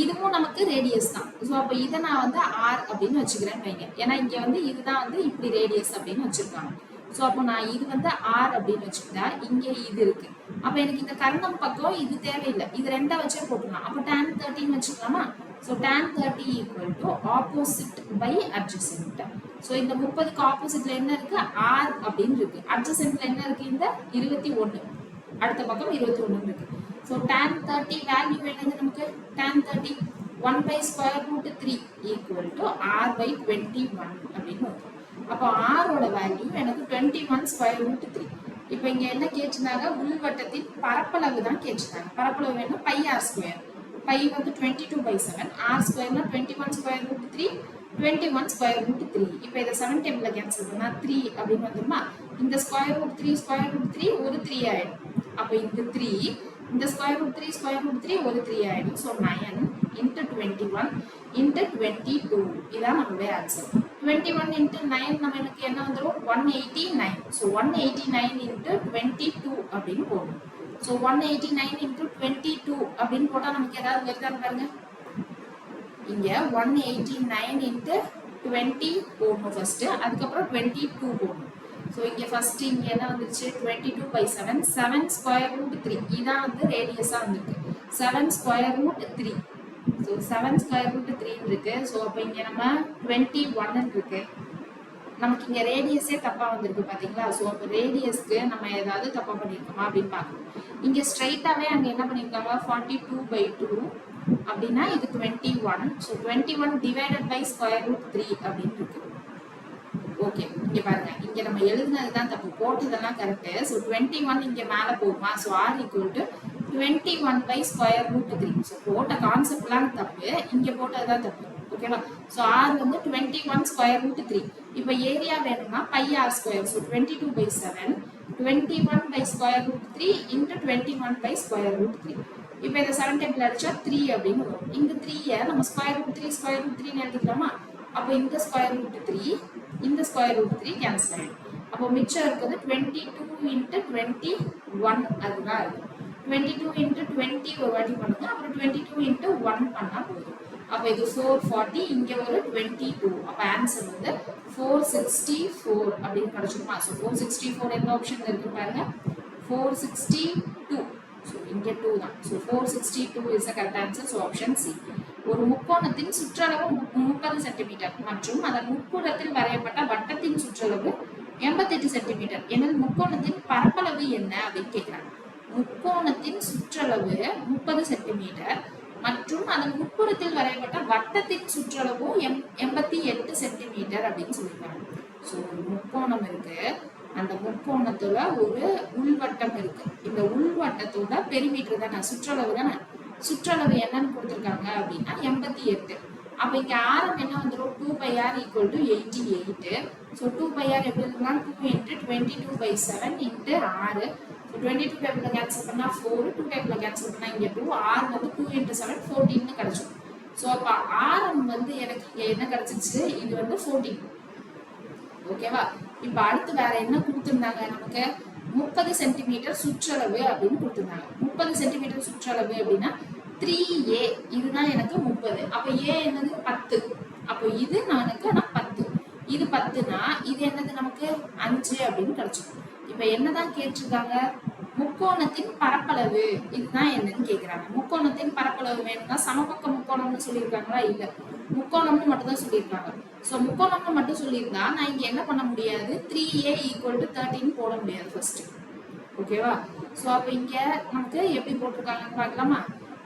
S1: இதுவும் நமக்கு ரேடியஸ் தான். ஸோ அப்போ இதை நான் வந்து ஆர் அப்படின்னு வச்சுக்கிறேன்னு வைங்க. ஏன்னா இங்க வந்து இதுதான் வந்து இப்படி ரேடியஸ் அப்படின்னு வச்சிருக்காங்க. ஸோ அப்போ நான் இது வந்து ஆர் அப்படின்னு வச்சுக்கிட்டா இங்க இது இருக்கு. அப்போ எனக்கு இந்த கர்ணம் பக்கம் இது தேவையில்லை, இது ரெண்டா வச்சே போட்டுக்கலாம். அப்போ tan 30 வச்சுக்கலாமா? So tan 30 equal to opposite by adjacent. So இந்த 30க்கு ஆப்போசிட்ல என்ன இருக்கு? ஆர் அப்படின்னு இருக்கு. அட்ஜசன்ட்ல என்ன இருக்கு? இந்த 21. அடுத்த பக்கம் 21 இருக்கு. ஸோ tan 30 வேல்யூ என்னது நமக்கு? tan 30 1/√3 ஈக்குவல் டு r/21 அப்படின்னு வரும். அப்போ ஆரோட வேல்யூ எனக்கு 21√3. இப்போ இங்க என்ன கேட்டிருந்தாங்க? உள்வட்டத்தின் பரப்பளவு தான் கேட்டிருந்தாங்க. பரப்பளவு வேணும் πr². பை வந்து 22/7. r²னா 21√3, 21√3. இப்போ இதை 7 டேபிள்ல கேன்சல் பண்ணா 3 அப்படின்னு வந்துருமா? இந்த √3 ஒரு 3 ஆயிடும். அப்போ இந்த 3 இந்த √3 ஒரு 3 ஆயிடும். ஸோ 9 × 21 × 22 இதான் நம்மளுடைய ஆன்சர். 21 into 9 நம்ம எனக்கு என்ன வந்துரும் 189. So 189 into 22 அப்படின்னு போடணும். So 189 into 22 அப்படின்னு போட்டா நமக்கு ஏதாவது வருதான்னு பாருங்க. இங்க 189 into 20 போடணும் ஃபர்ஸ்ட், அதுக்கப்புறம் 22 போடணும். ஸோ இங்கே ஃபர்ஸ்ட் இங்கே என்ன வந்துருச்சு 22/7, 7 ஸ்கொயர் ரூட் 3 இதான் வந்து ரேடியஸாக வந்துருக்கு. 7 square root 3, so 7 square root 3 இருக்கு. ஸோ அப்போ இங்கே நம்ம 21 இருக்கு. நமக்கு இங்கே ரேடியஸே தப்பாக வந்திருக்கு பார்த்தீங்களா? ஸோ அப்போ ரேடியஸ்க்கு நம்ம ஏதாவது தப்பாக பண்ணியிருக்கோமா அப்படின்னு பார்க்கணும். இங்கே ஸ்ட்ரைட்டாகவே அங்கே என்ன பண்ணியிருக்காங்க 42/2 அப்படின்னா இது 21. So 21 divided by square root 3 அப்படின்னு இருக்கு. ஓகே, இங்க பாருங்க, இங்க நம்ம எழுதுனது தான் தப்பு, போட்டதெல்லாம் கரெக்ட். ஸோ 21 இங்க மேல போகுமா? So r equal to 21 by square root 3. So போட்ட கான்செப்ட்லாம் தப்பு, இங்க போட்டதுதான் தப்பு. ஓகேவா? ஸோ r வந்து 21 ஸ்கொயர் ரூட் 3. இப்போ ஏரியா வேணும்னா pi r square. So 22/7, 21 by square root 3 into 21 by square root 3. இப்போ இதை 7 டேபிள் அடிச்சா 3 அப்படின்னு வரும். இந்த 3 நம்ம ஸ்கொயர் ரூட் 3 ஸ்கொயர் ரூட் 3 எழுதிக்கலாமா? அப்போ இந்த ஸ்கொயர் ரூட் 3 இந்த ஸ்கொயர் ரூட் 3 கேன்சல் ஆயிடும். அப்போ மிச்சம் இருக்குது 22 into 21 அதுதான் இருக்கும். 22 into 20 ஒரு வாட்டி பண்ணுங்க, அப்புறம் 22 into 1 பண்ணா போதும். அப்போ இது 440, இங்க ஒரு 22. அப்போ ஆன்சர் வந்து 464 அப்படின்னு கிடைச்சிருமா? ஸோ 464 எந்த ஆப்ஷன் இருக்கு பாருங்க, 462. ஸோ இங்கே 2 தான். So 462 is a correct answer. So option C. ஒரு முக்கோணத்தின் சுற்றளவு 30 சென்டிமீட்டர் மற்றும் அதன் உட்புறத்தில் வரையப்பட்ட வட்டத்தின் சுற்றளவு 88 சென்டிமீட்டர் எனில் முக்கோணத்தின் பரப்பளவு என்ன அப்படின்னு கேட்கிறாங்க. முக்கோணத்தின் சுற்றளவு 30 சென்டிமீட்டர் மற்றும் அதன் உட்புறத்தில் வரையப்பட்ட வட்டத்தின் சுற்றளவு 88 சென்டிமீட்டர் அப்படின்னு சொல்லியிருக்காங்க. ஸோ ஒரு முக்கோணம் இருக்கு, அந்த முக்கோணத்துல ஒரு உள்வட்டம் இருக்கு. இந்த உள்வட்டத்தோட பெரிமீட்டர் தானே, சுற்றளவு தானே. சுற்றளவு என்னன்னு கொடுத்துருக்காங்க அப்படின்னா 88. அப்ப இங்க ஆரம் என்ன வந்துடும் 2πr equal to 88. So 2πr எப்படி இருக்குன்னா 2 into 22/7 into 6. 22 டேபிள்ல கேன்சல் பண்ணா 4, 2 டேபிள்ல கேன்சல் பண்ணா இங்க 2, r வந்து 2 into 7 14 கிடைச்சிடும். ஸோ அப்ப ஆரம் வந்து எனக்கு இங்க என்ன கிடைச்சிச்சு, இது வந்து 14. ஓகேவா? இப்ப அடுத்து வேற என்ன கொடுத்துருந்தாங்க நமக்கு, 30 சென்டிமீட்டர் சுற்றளவு அப்படின்னு கொடுத்துருந்தாங்க. 30 சென்டிமீட்டர் சுற்றளவு அப்படின்னா 3a, இதுதான் எனக்கு 30. அப்ப a என்னது 10. அப்போ இது எனக்கு 10. இது 10னா இது என்னது நமக்கு 5 அப்படின்னு கிடைச்சிடும். இப்ப என்னதான் கேட்டிருக்காங்க, முக்கோணத்தின் பரப்பளவு இதுதான் என்னன்னு கேக்குறாங்க. முக்கோணத்தின் பரப்பளவு வேணும்னா சமபக்க முக்கோணம்னு சொல்லியிருக்காங்களா? இல்ல, முக்கோணம்னு மட்டும் தான் சொல்லியிருக்காங்க. ஸோ முக்கோணம்னு மட்டும் சொல்லியிருந்தா நான் இங்க என்ன பண்ண முடியாது, 3a ஈக்குவல் டு 13 போட முடியாது ஃபர்ஸ்ட். ஓகேவா? ஸோ அப்போ இங்க நமக்கு எப்படி போட்டிருக்காங்கன்னு பார்க்கலாமா?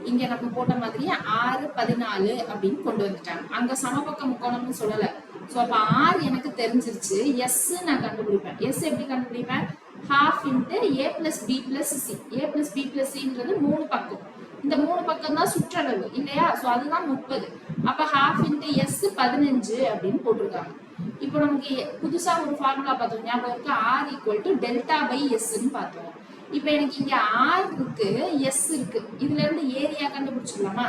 S1: இங்க நம்ம போட்ட மாதிரி 6, 14 அப்படின்னு கொண்டு வந்துட்டாங்க. அங்க சமபக்க முக்கோணம்னு சொல்லல. ஸோ அப்போ r எனக்கு தெரிஞ்சிருச்சு, s நான் கண்டுபிடிப்பேன். s எப்படி கண்டுபிடிப்பேன், half into a plus b plus c. a plus b plus cன்றது 3 பக்கம். இந்த 3 பக்கம் தான் சுற்றளவு இல்லையா? ஸோ அதுதான் 30. அப்ப half into s 15 அப்படின்னு போட்டிருக்காங்க. இப்போ நமக்கு புதுசா ஒரு ஃபார்முலா பார்த்தோம், ஞாபகம் இருக்கு, r equal to delta by எஸ்ன்னு பார்த்தோம். இப்போ எனக்கு இங்க r இருக்கு, s இருக்கு, இதுல இருந்து ஏரியா கண்டுபிடிச்சிடலாமா?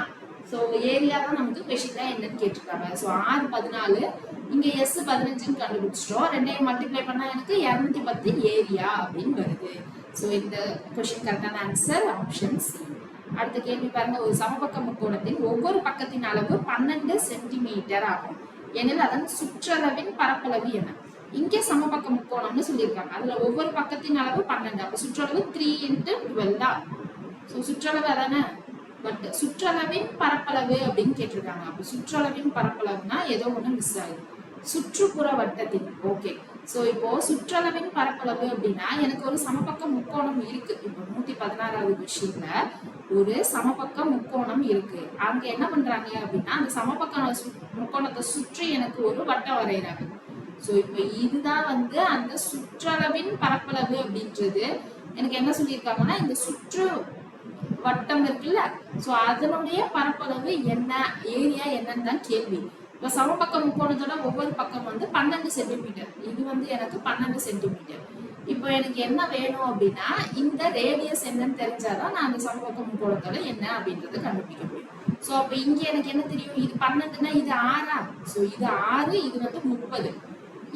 S1: ஸோ ஏரியா தான் நமக்கு கொஸ்டின்ல என்னன்னு கேட்டிருக்காங்க. ஸோ r 14, இங்க s 15ன்னு கண்டுபிடிச்சிட்டோம். ரெண்டையும் மல்டிப்ளை பண்ணா எனக்கு 210 ஏரியா அப்படின்னு வருது. ஸோ இந்த கொஸ்டின் கரெக்டான ஆன்சர் ஆப்ஷன் சி. அடுத்த கேள்வி பாருங்க, ஒரு சமபக்க முக்கோணத்தின் ஒவ்வொரு பக்கத்தின் அளவு 12 சென்டிமீட்டர் ஆகும் எனில் அதன் சுற்றளவின் பரப்பளவு என்ன? இங்கே சமபக்க முக்கோணம்னு சொல்லியிருக்காங்க, அதுல ஒவ்வொரு பக்கத்தின் அளவு 12. அப்ப சுற்றளவு 3 into 12 தான். ஸோ சுற்றளவு அதானே, பட் சுற்றளவின் பரப்பளவு அப்படின்னு கேட்டிருக்காங்க. அப்ப சுற்றளவின் பரப்பளவுனா ஏதோ ஒண்ணு மிஸ் ஆகுது, சுற்றுப்புற வட்டத்தின். ஓகே, ஸோ இப்போ சுற்றளவின் பரப்பளவு அப்படின்னா எனக்கு ஒரு சமபக்க முக்கோணம் இருக்கு. இப்போ 116வது கொஸ்டின்ல ஒரு சமபக்க முக்கோணம் இருக்கு. அங்க என்ன பண்றாங்க அப்படின்னா அந்த சமபக்க முக்கோணத்தை சுற்றி எனக்கு ஒரு வட்டம் வரைகிறாங்க. ஸோ இப்போ இதுதான் வந்து அந்த சுற்றளவின் பரப்பளவு அப்படின்றது. எனக்கு என்ன சொல்லியிருக்காங்கன்னா இந்த சுற்று வட்டம் இருக்குல்ல, ஸோ அதனுடைய பரப்பளவு என்ன, ஏரியா என்னன்னு தான் கேள்வி. இப்போ சமபக்க முக்கோணத்தோட ஒவ்வொரு பக்கம் வந்து 12 சென்டிமீட்டர். இது வந்து எனக்கு 12 சென்டிமீட்டர். இப்போ எனக்கு என்ன வேணும் அப்படின்னா இந்த ரேடியஸ் என்னன்னு தெரிஞ்சாதான் நான் அந்த சமபக்க முக்கோணத்தோட என்ன அப்படின்றத கண்டுபிடிக்க முடியும். ஸோ அப்போ இங்க எனக்கு என்ன தெரியும், இது 12ன்னா இது 6ஆ, ஸோ இது 6, இது வந்து 30,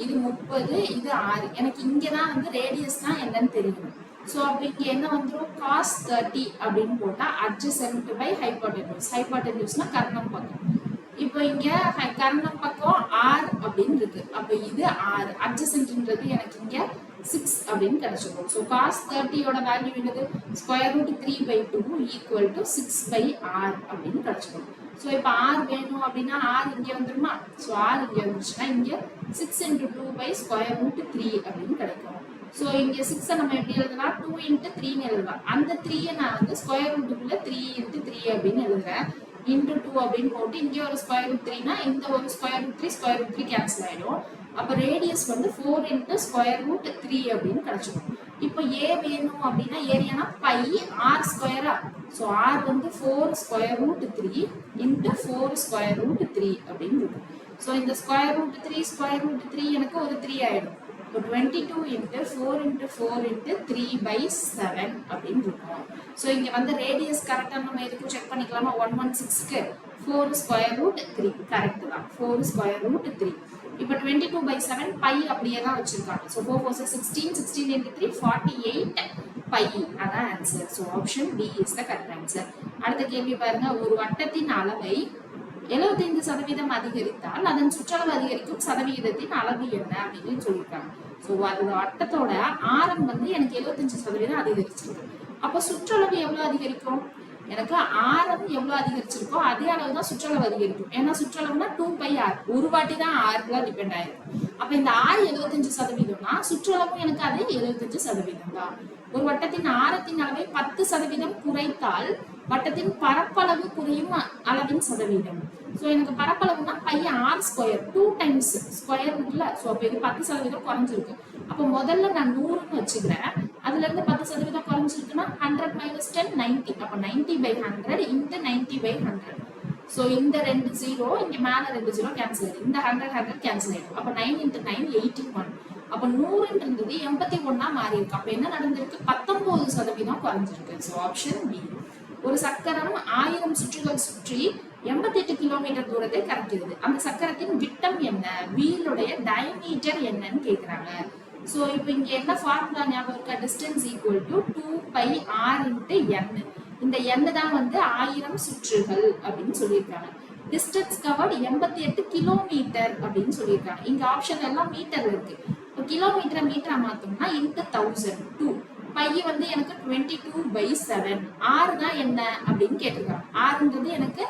S1: இது 30, இது 6. எனக்கு இங்கதான் வந்து ரேடியஸ் தான் என்னன்னு தெரியும். ஸோ அப்போ இங்க என்ன வந்துடும், cos 30 அப்படின்னு போட்டா adjacent by hypotenuse. ஹைபோடென்யூஸ்னா கர்ணம் பக்கம். இப்போ இங்க கர்ணம் பக்கம் r அப்படின்னு இருக்கு, அப்போ இது r, adjacentன்றது எனக்கு இங்க 6 அப்படின்னு கிடைச்சிடும். ஸோ cos 30 யோட வேல்யூ என்னது, √3/2 ஈக்குவல் டு 6/r அப்படின்னு கிடைச்சிடும். ஸோ இப்போ r வேணும் அப்படின்னா r இங்க வந்துருமா, ஸோ r இங்க வந்துருச்சுன்னா இங்க 6 × 2/√3 அப்படின்னு கிடைக்கும். ஸோ இங்க 6 நம்ம எப்படி எழுதலாம், 2 × 3 எழுதலாம். அந்த 3 நான் வந்து ஸ்கொயர் ரூட்டுக்குள்ள 3 × 3 அப்படின்னு எழுதுறேன். இன்டு 2 அப்படின்னு போட்டு இங்கே ஒரு √3னா இந்த ஒரு √3 கேன்சல் ஆயிடும். அப்ப ரேடியஸ் வந்து 4 × √3 அப்படின்னு கிடைச்சிடும். இப்போ ஏ வேணும் அப்படின்னா ஏரியானா பை r ஸ்கொயரா, ஸோ r வந்து 4 √3 × 4 √3 அப்படின்னு இருக்கும். ஸோ இந்த √3 எனக்கு ஒரு 3 ஆயிடும். இப்போ 22 × 4 × 4 × 3/7 அப்படின்னு இருக்கும். ஸோ இங்க வந்து ரேடியஸ் கரெக்டா நம்ம எதுக்கும் செக் பண்ணிக்கலாமா, 116க்கு 4√3 கரெக்ட் தான், 4√3. இப்போ 22/7 பை அப்படியே தான் வச்சிருக்காங்க. ஸோ 4 4 16, 16 × 3 48 பை, அதான் answer. So option B is the correct answer. அடுத்த கேள்வி பாருங்க, ஒரு வட்டத்தின் அளவை 75% அதிகரித்தால் அதன் சுற்றளவு அதிகரிக்கும் சதவிகிதத்தின் அளவு என்ன அப்படின்னு சொல்லியிருக்காங்க. ஸோ அதோட வட்டத்தோட ஆரம் வந்து எனக்கு 75% அதிகரிச்சிருக்கு. அப்போ சுற்றளவு எவ்வளவு அதிகரிக்கும், எனக்கு ஆரம் எவ்வளவு அதிகரிச்சிருக்கோ அதே அளவு தான் சுற்றளவு அதிகரிக்கும். ஏன்னா சுற்றளவுனா 2πr, ஒரு வாட்டி தான் ஆறுல டிபெண்ட் ஆயிருக்கும். அப்ப இந்த ஆறு 75%னா சுற்றளவும் எனக்கு அதே 75% தான். ஒரு வட்டத்தின் ஆரத்தின் அளவை 10% குறைத்தால் வட்டத்தின் பரப்பளவு குறையும் அளவின் சதவீதம். ஸோ எனக்கு பரப்பளவுனா πr², 2 டைம்ஸ் ஸ்கொயர் இருக்குல்ல, ஸோ அப்போ இது 10% குறைஞ்சிருக்கு. அப்போ முதல்ல நான் 100ன்னு வச்சுக்கிறேன், அதுல இருந்து 10% குறைஞ்சிருக்குன்னா 100 - 10 90, அப்போ 90/100 × 90/100. ஸோ இந்த 2 0 இங்க மேல 2 0 கேன்சல் ஆயிடும், இந்த 100 கேன்சல் ஆயிடும். அப்போ 9 × 9 81. அப்போ 100ன்றது 81 மாறி இருக்கு. அப்போ என்ன நடந்திருக்கு, 19% குறைஞ்சிருக்கு. So option B. ஒரு சக்கரம் 1000 சுற்றுகள் சுற்றி 88 கிலோமீட்டர் தூரத்தை கடக்கிறது. அந்த சக்கரத்தின் விட்டம் என்ன, வீலுடைய டயமீட்டர் என்னன்னு கேக்குறாங்க. சோ இப்போ இங்க என்ன ஃபார்முலா ஞாபகம் இருக்கா, distance equal to 2πr × n. இந்த n தான் வந்து 1000 சுற்றுகள் அப்படின்னு சொல்லியிருக்காங்க. டிஸ்டன்ஸ் கவர்ட் 88 கிலோமீட்டர் அப்படின்னு சொல்லியிருக்காங்க. இங்க ஆப்ஷன் எல்லாம் மீட்டர் இருக்கு. இப்போ கிலோமீட்டரை மீட்டரா மாத்தோம்னா × 1000, 2 பை வந்து எனக்கு 22/7. r தான் என்ன அப்படின்னு கேட்டிருக்காங்க. rன்றது எனக்கு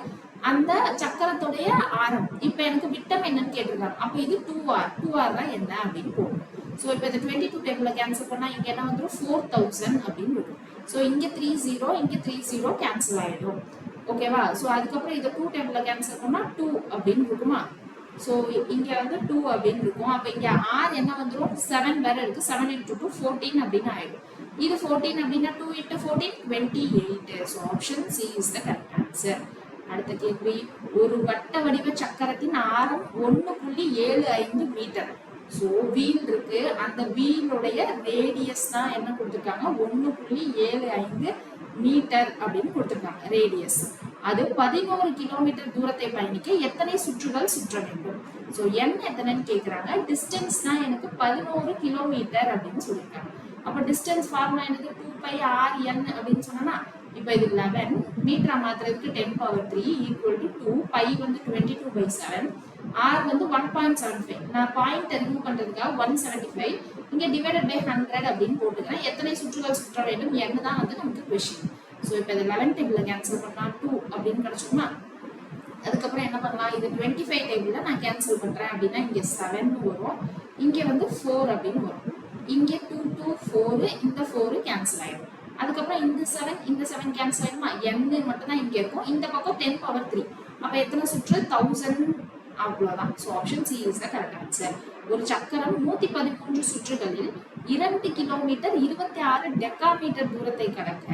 S1: அந்த சக்கரத்துடைய ஆரம். இப்ப எனக்கு விட்டம் என்னன்னு கேட்டிருக்காங்க. அப்ப இது 2r தான் என்ன அப்படின்னு போகும். சோ இப்போ இந்த 22 டேபிள்ல கேன்சல் பண்ணா இங்க என்ன வந்துரும், 4000 அப்படின்னு இருக்கும். சோ இங்க 30, இங்க 30 கேன்சல் ஆயிடும். ஓகேவா. சோ அதுக்கப்புறம் இதை 2 டேபிள்ல கேன்சல் பண்ணா 2 அப்படின்னு இருக்குமா. சோ இங்க வந்து 2 அப்படின்னு இருக்கும். அப்ப இங்க r என்ன வந்துரும், 7 வேற இருக்கு, 7 × 2 14 அப்படின்னு ஆயிடும். இது 14 அப்படின்னா 2 × 14 28. So option C is the correct answer. அடுத்த கேள்வி, ஒரு வட்ட வடிவ சக்கரத்தின் ஆரம் 1.75 மீட்டர். ஸோ வீல் இருக்கு, அந்த வீலுடைய ரேடியஸ் தான் என்ன கொடுத்துருக்காங்க, 1.75 மீட்டர் அப்படின்னு கொடுத்துருக்காங்க ரேடியஸ். அது 11 கிலோமீட்டர் தூரத்தை பயணிக்க எத்தனை சுற்றுகள் சுற்ற வேண்டும். ஸோ n எத்தனைன்னு கேட்குறாங்க. டிஸ்டன்ஸ் தான் எனக்கு 11 கிலோமீட்டர் அப்படின்னு சொல்லியிருக்காங்க. அப்போ டிஸ்டன்ஸ் ஃபார்முலா என்னது, 2πrn அப்படின்னு சொன்னா, இப்போ இது 11 மீட்டரா மாத்துறதுக்கு 10⁻³ ஈக்குவல் டு 2, பை வந்து 22/7, r வந்து 1.75. நான் பாயிண்ட் ரிமூவ் பண்றதுக்காக 175 இங்க டிவைடட் பை 100 அப்படின்னு போட்டுக்கிறேன். எத்தனை சுற்றுகள் சுற்ற வேண்டும் n தான் வந்து நமக்கு கொஸ்டின். ஸோ இப்போ இது 11 டேபிள்ல கேன்சல் பண்ணா 2 அப்படின்னு கிடைச்சுமா. அதுக்கப்புறம் என்ன பண்ணலாம், இது 25 டேபிள்ல நான் கேன்சல் பண்றேன் அப்படின்னா இங்க 7 வரும், இங்க வந்து 4 அப்படின்னு வரும். இங்க 2 2 4, இந்த 4 கேன்சல் ஆயிடும். அதுக்கப்புறம் இந்த 7 கேன்சல் ஆயிடுமா, n மட்டும் தான் இங்க இருக்கும். இந்த பக்கம் 10⁻³. அப்ப எத்தனை சுற்று, 1000 அவ்வளவுதான். So option C is the correct answer. ஒரு சக்கரம் 113 சுற்றுகளில் 2 கிலோமீட்டர் 26 டெக்காமீட்டர் தூரத்தை கடக்க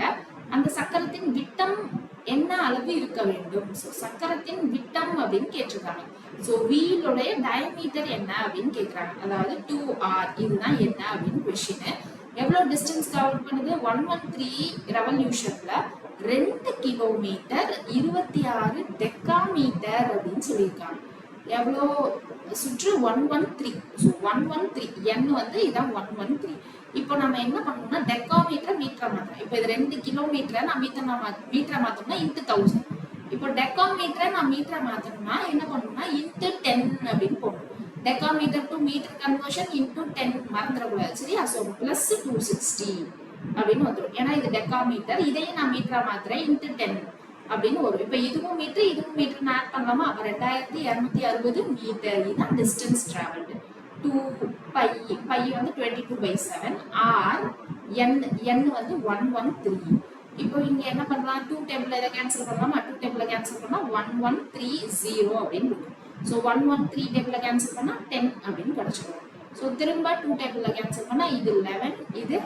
S1: அந்த சக்கரத்தின் விட்டம் என்ன அளவு இருக்க வேண்டும். ஸோ சக்கரத்தின் விட்டம் அப்படின்னு கேட்டிருக்காங்க. ஸோ வீலுடைய டயமீட்டர் என்ன அப்படின்னு கேட்குறாங்க. அதாவது 2r இதுதான் என்ன அப்படின்னு கொஸ்டின். எவ்வளவு டிஸ்டன்ஸ் கவர் பண்ணுது? 113 ரெவல்யூஷன்ல 2 கிலோமீட்டர் 26 டெக்காமீட்டர் அப்படின்னு சொல்லியிருக்காங்க. எவ்வளோ சுற்று? 113. ஸோ 113 n வந்து இதான் 113. இப்போ நம்ம என்ன பண்ணணும்னா டெக்காமீட்டர் மீட்டரா மாத்திரம். இப்போ இது 2 கிலோமீட்டரை நான் மீட்டரா மாத்தோம்னா இன்ட்டு 1000. இப்போ டெக்காமீட்டரை நான் மீட்டரா மாத்தணும்னா என்ன பண்ணணும்னா இன்ட்டு 10 அப்படின்னு போடணும். Decametre to metre conversion into 10 மறந்துடக்கூடாது, சரியா? ஸோ பிளஸ் 260 அப்படின்னு வந்துடும். ஏன்னா இது டெக்காமீட்டர், இதையும் நான் மீட்டரா மாத்துறேன் இன்ட்டு 10 அப்படின்னு வரும். இப்ப இதுவும் மீட்டர் ஆட் பண்ணலாமா? அப்ப 2260 மீட்டர் இதுதான் டிஸ்டன்ஸ் டிராவல்டு. 2 பை வந்து 22/7 r n வந்து 113. இப்போ இங்க என்ன பண்ணலாம்? 2 டேபிள்ல இதை கேன்சல் பண்ணலாமா? 2 டேபிள்ல கேன்சல் பண்ணா 1130 அப்படின்னு இருக்கும். ஸோ 113 டேபிள்ல கேன்சல் பண்ணா 10 அப்படின்னு கிடைச்சிடும். ஸோ திரும்ப 2 டேபிள்ல கேன்சல் பண்ணா இது 11 இது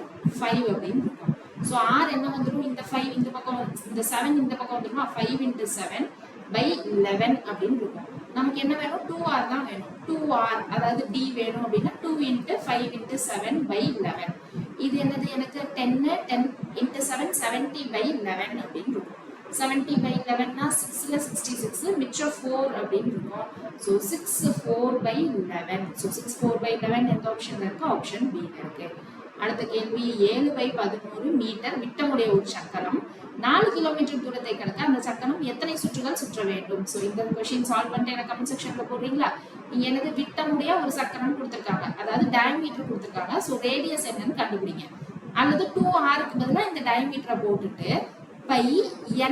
S1: 5 அப்படின்னு இருக்கும். ஸோ ஆர் என்ன வந்துடும்? இந்த 5 இந்த பக்கம், இந்த 7 இந்த பக்கம் வந்துடுமா? 5 × 7/11 அப்படின்னு இருக்கும். நமக்கு என்ன வேணும்? 2r தான் வேணும். 2r அதாவது d வேணும் அப்படின்னா 2 × 5 × 7/11. இது என்னது? எனக்கு 10 × 7 70/11 அப்படின்னு இருக்கும். 70/11னா 6ல 66 மிச்சம் 4 அப்படின்னு இருக்கும். ஸோ 6 4/11. ஸோ 6 4/11 எந்த ஆப்ஷன்ல இருக்கு? ஆப்ஷன் பி இருக்கு. அடுத்த கேள்வி 7/11 மீட்டர் விட்டமுடைய ஒரு சக்கரம் 4 கிலோமீட்டர் தூரத்தை கடக்க அந்த சக்கரம் எத்தனை சுற்றுகள் சுற்ற வேண்டும்? ஸோ இந்த கொஸ்டின் சால்வ் பண்ணிட்டு எனக்கு கமெண்ட் செக்ஷன்ல போடுறீங்களா? நீங்க எனது விட்டமுடைய ஒரு சக்கரம் கொடுத்துருக்காங்க, அதாவது டயமீட்டர் கொடுத்துருக்காங்க. ஸோ ரேடியஸ் என்னன்னு கண்டுபிடிங்க. அல்லது 2rக்கு பதிலாக இந்த டயமீட்டரை போட்டுட்டு பை